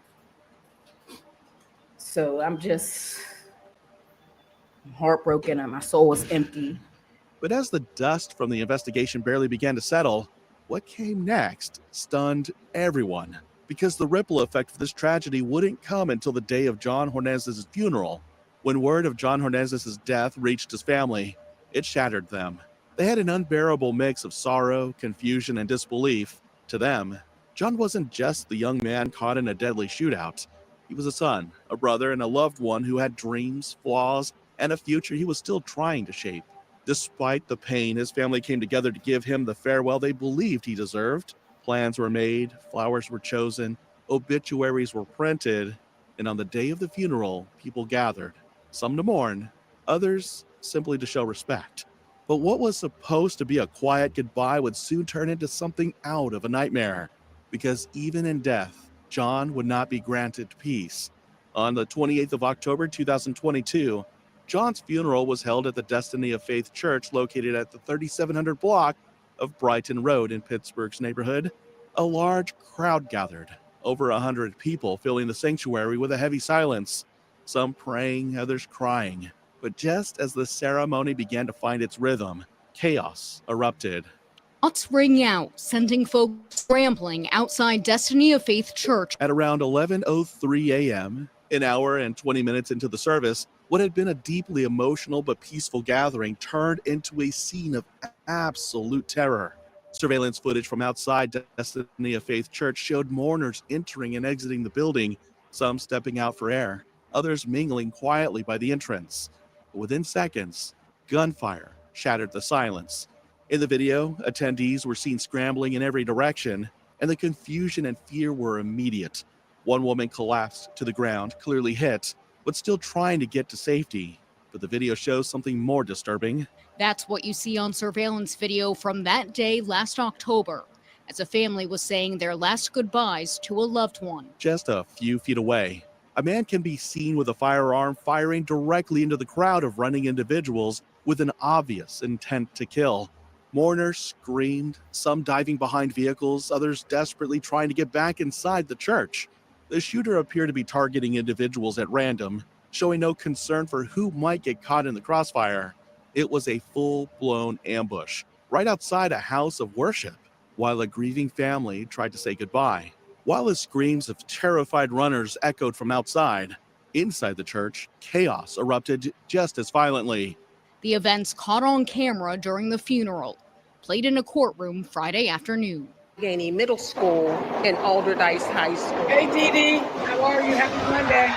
So I'm heartbroken and my soul is empty. But as the dust from the investigation barely began to settle, what came next stunned everyone, because the ripple effect of this tragedy wouldn't come until the day of John Hornezes' funeral. When word of John Hornezes' death reached his family, it shattered them. They had an unbearable mix of sorrow, confusion, and disbelief. To them, John wasn't just the young man caught in a deadly shootout. He was a son, a brother, and a loved one who had dreams, flaws, and a future he was still trying to shape. Despite the pain, his family came together to give him the farewell they believed he deserved. Plans were made, flowers were chosen, obituaries were printed, and on the day of the funeral, people gathered. Some to mourn, others simply to show respect. But what was supposed to be a quiet goodbye would soon turn into something out of a nightmare, because even in death, John would not be granted peace. On the 28th of October 2022, John's funeral was held at the Destiny of Faith Church located at the 3700 block of Brighton Road in Pittsburgh's neighborhood. A large crowd gathered, over 100 people filling the sanctuary with a heavy silence, some praying, others crying. But just as the ceremony began to find its rhythm, chaos erupted. Shots ring out, sending folks scrambling outside Destiny of Faith Church. At around 11:03 a.m., an hour and 20 minutes into the service, what had been a deeply emotional but peaceful gathering turned into a scene of absolute terror. Surveillance footage from outside Destiny of Faith Church showed mourners entering and exiting the building, some stepping out for air, others mingling quietly by the entrance. But within seconds, gunfire shattered the silence. In the video, attendees were seen scrambling in every direction, and the confusion and fear were immediate. One woman collapsed to the ground, clearly hit, but still trying to get to safety. But the video shows something more disturbing. That's what you see on surveillance video from that day last October, as a family was saying their last goodbyes to a loved one. Just a few feet away, a man can be seen with a firearm firing directly into the crowd of running individuals with an obvious intent to kill. Mourners screamed, some diving behind vehicles, others desperately trying to get back inside the church. The shooter appeared to be targeting individuals at random, showing no concern for who might get caught in the crossfire. It was a full-blown ambush, right outside a house of worship, while a grieving family tried to say goodbye. While the screams of terrified runners echoed from outside, inside the church, chaos erupted just as violently. The events caught on camera during the funeral, played in a courtroom Friday afternoon. Allegheny Middle School, and Alderdice High School. Hey, Dee Dee, how are you? Happy Monday.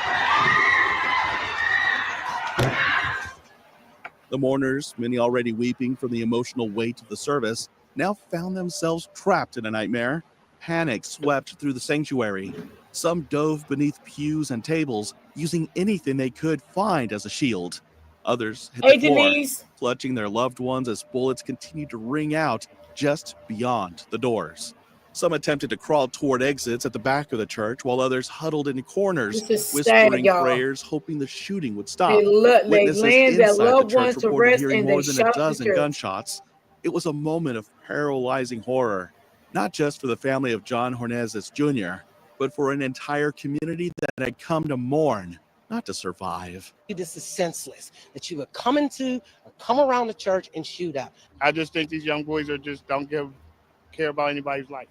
The mourners, many already weeping from the emotional weight of the service, now found themselves trapped in a nightmare. Panic swept through the sanctuary. Some dove beneath pews and tables, using anything they could find as a shield. Others hit Hey, the floor, Denise. clutching their loved ones as bullets continued to ring out just beyond the doors. Some attempted to crawl toward exits at the back of the church, while others huddled in corners, This is sad, whispering y'all. prayers, hoping the shooting would stop. They Witnesses land their inside the loved church ones to reported rest hearing and more they than shut a the dozen church. gunshots. It was a moment of paralyzing horror, not just for the family of John Hornezes Jr., but for an entire community that had come to mourn, not to survive. This is senseless that you would come into or come around the church and shoot up. I just think these young boys are just don't care about anybody's life,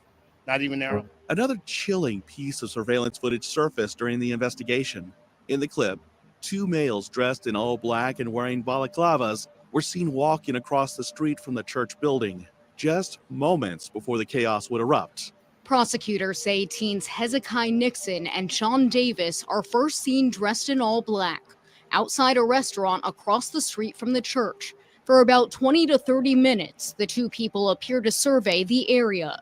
not even their own. Another chilling piece of surveillance footage surfaced during the investigation. In the clip, two males dressed in all black and wearing balaclavas were seen walking across the street from the church building, just moments before the chaos would erupt. Prosecutors say teens Hezekiah Nixon and Sean Davis are first seen dressed in all black outside a restaurant across the street from the church. For about 20 to 30 minutes, the two people appear to survey the area.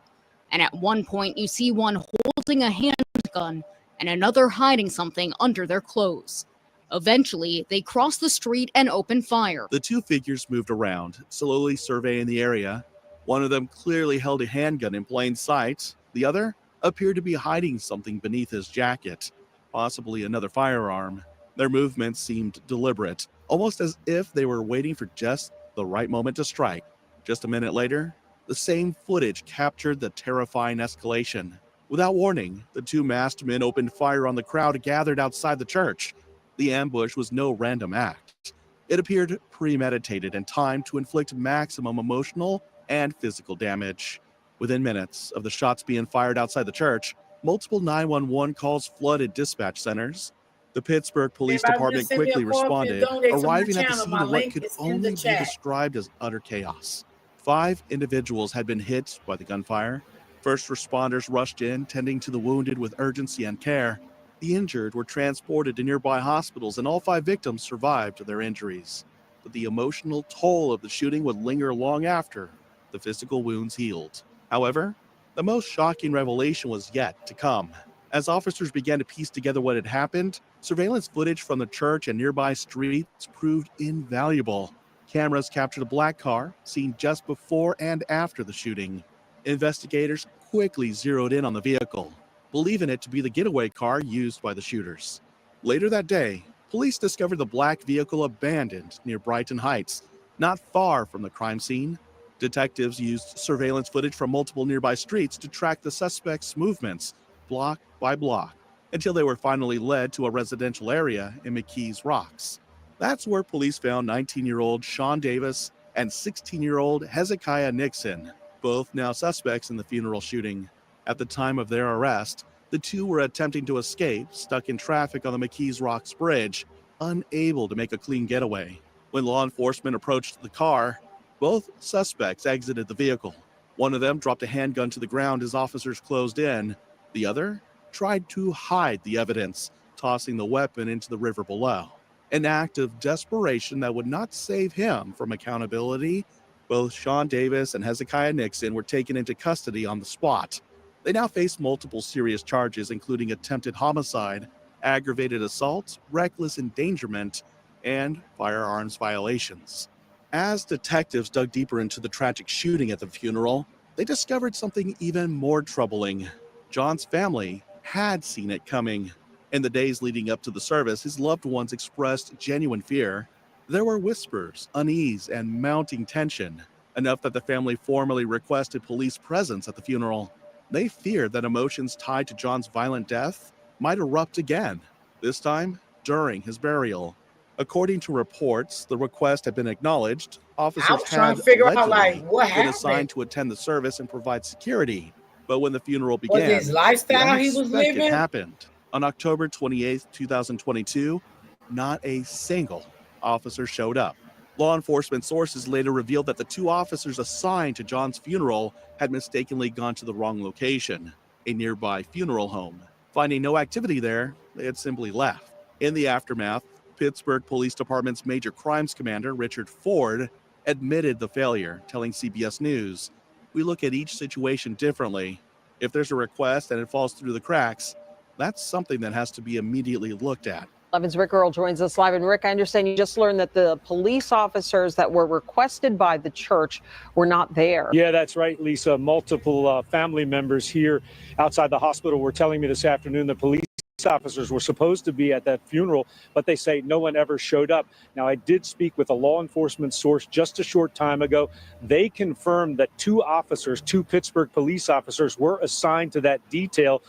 And at one point, you see one holding a handgun and another hiding something under their clothes. Eventually, they cross the street and open fire. The two figures moved around, slowly surveying the area. One of them clearly held a handgun in plain sight. The other appeared to be hiding something beneath his jacket, possibly another firearm. Their movements seemed deliberate, almost as if they were waiting for just the right moment to strike. Just a minute later, the same footage captured the terrifying escalation. Without warning, the two masked men opened fire on the crowd gathered outside the church. The ambush was no random act. It appeared premeditated and timed to inflict maximum emotional and physical damage. Within minutes of the shots being fired outside the church, multiple 911 calls flooded dispatch centers. The Pittsburgh Police Department quickly responded, arriving at the scene of what could only be described as utter chaos. 5 individuals had been hit by the gunfire. First responders rushed in, tending to the wounded with urgency and care. The injured were transported to nearby hospitals, and all 5 victims survived their injuries. But the emotional toll of the shooting would linger long after the physical wounds healed. However, the most shocking revelation was yet to come. As officers began to piece together what had happened, surveillance footage from the church and nearby streets proved invaluable. Cameras captured a black car seen just before and after the shooting. Investigators quickly zeroed in on the vehicle, believing it to be the getaway car used by the shooters. Later that day, police discovered the black vehicle abandoned near Brighton Heights, not far from the crime scene. Detectives used surveillance footage from multiple nearby streets to track the suspect's movements, block by block, until they were finally led to a residential area in McKees Rocks. That's where police found 19-year-old Sean Davis and 16-year-old Hezekiah Nixon, both now suspects in the funeral shooting. At the time of their arrest, the two were attempting to escape, stuck in traffic on the McKees Rocks Bridge, unable to make a clean getaway. When law enforcement approached the car, both suspects exited the vehicle. One of them dropped a handgun to the ground as officers closed in. The other tried to hide the evidence, tossing the weapon into the river below. An act of desperation that would not save him from accountability. Both Sean Davis and Hezekiah Nixon were taken into custody on the spot. They now face multiple serious charges, including attempted homicide, aggravated assault, reckless endangerment, and firearms violations. As detectives dug deeper into the tragic shooting at the funeral, they discovered something even more troubling. John's family had seen it coming. In the days leading up to the service, his loved ones expressed genuine fear. There were whispers, unease, and mounting tension, enough that the family formally requested police presence at the funeral. They feared that emotions tied to John's violent death might erupt again, this time during his burial. According to reports, the request had been acknowledged. Officers had allegedly been assigned to attend the service and provide security. But when the funeral began, Was his lifestyle the he was unexpected living? happened. On October 28, 2022, not a single officer showed up. Law enforcement sources later revealed that the 2 officers assigned to John's funeral had mistakenly gone to the wrong location, a nearby funeral home. Finding no activity there, they had simply left. In the aftermath, Pittsburgh Police Department's Major Crimes Commander, Richard Ford, admitted the failure, telling CBS News, "We look at each situation differently. If there's a request and it falls through the cracks, that's something that has to be immediately looked at." 11's Rick Earl joins us live. And Rick, I understand you just learned that the police officers that were requested by the church were not there. Yeah, that's right, Lisa. Multiple family members here outside the hospital were telling me this afternoon that police officers were supposed to be at that funeral, but they say no one ever showed up. Now, I did speak with a law enforcement source just a short time ago. They confirmed that 2 Pittsburgh police officers were assigned to that detail.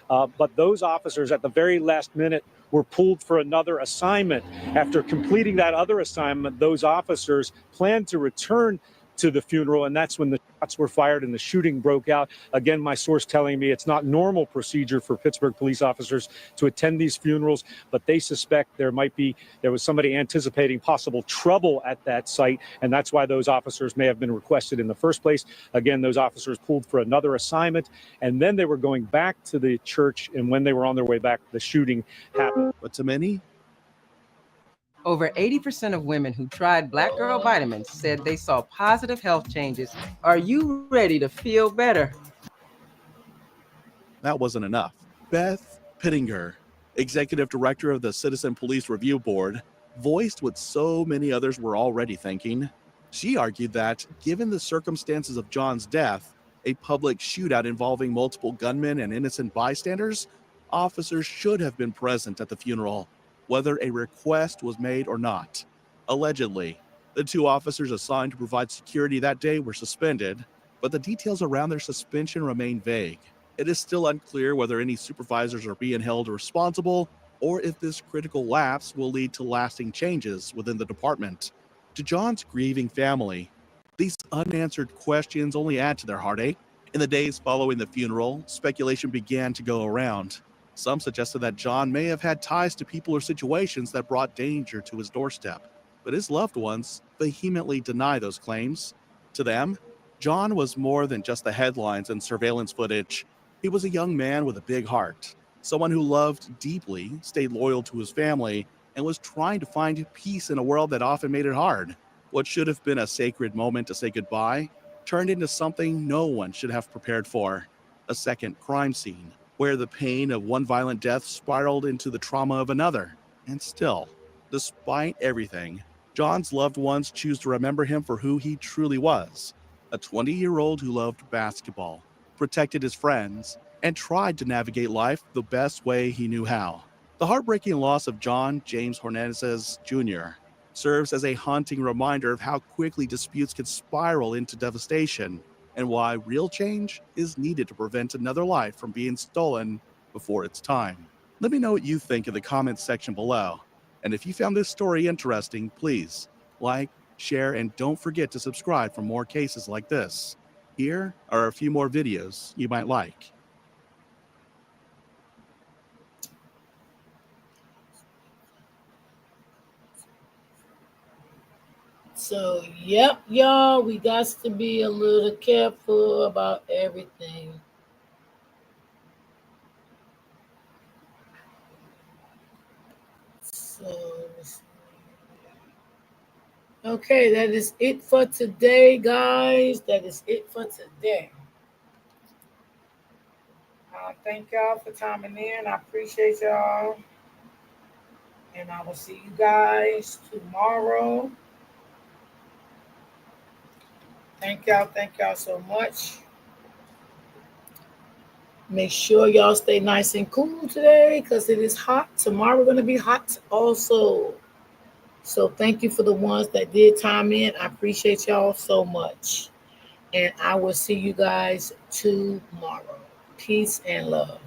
But those officers at the very last minute were pulled for another assignment. After completing that other assignment, those officers planned to return to the funeral, and that's when the shots were fired and the shooting broke out. Again, my source telling me it's not normal procedure for Pittsburgh police officers to attend these funerals, but they suspect there was somebody anticipating possible trouble at that site, and that's why those officers may have been requested in the first place. Again, those officers pulled for another assignment, and then they were going back to the church, and when they were on their way back, the shooting happened. But to many, over 80% of women who tried Black Girl vitamins said they saw positive health changes. Are you ready to feel better? that wasn't enough. Beth Pittinger, executive director of the Citizen Police Review Board, voiced what so many others were already thinking. She argued that, given the circumstances of John's death, a public shootout involving multiple gunmen and innocent bystanders, officers should have been present at the funeral, whether a request was made or not. Allegedly, the 2 officers assigned to provide security that day were suspended, but the details around their suspension remain vague. It is still unclear whether any supervisors are being held responsible or if this critical lapse will lead to lasting changes within the department. To John's grieving family, these unanswered questions only add to their heartache. In the days following the funeral, speculation began to go around. Some suggested that John may have had ties to people or situations that brought danger to his doorstep, but his loved ones vehemently deny those claims. To them, John was more than just the headlines and surveillance footage. He was a young man with a big heart, someone who loved deeply, stayed loyal to his family, and was trying to find peace in a world that often made it hard. What should have been a sacred moment to say goodbye turned into something no one should have prepared for, a second crime scene, where the pain of one violent death spiraled into the trauma of another. And still, despite everything, John's loved ones choose to remember him for who he truly was, a 20-year-old who loved basketball, protected his friends, and tried to navigate life the best way he knew how. The heartbreaking loss of John James Hornezes Jr. serves as a haunting reminder of how quickly disputes can spiral into devastation and why real change is needed to prevent another life from being stolen before its time. Let me know what you think in the comments section below. And if you found this story interesting, please like, share, and don't forget to subscribe for more cases like this. Here are a few more videos you might like. So, yep, y'all, we got to be a little careful about everything. So, okay, that is it for today, guys. That is it for today. Thank y'all for timing in. I appreciate y'all. And I will see you guys tomorrow. Thank y'all so much. Make sure y'all stay nice and cool today because it is hot. Tomorrow we're going to be hot also. So thank you for the ones that did time in. I appreciate y'all so much. And I will see you guys tomorrow. Peace and love.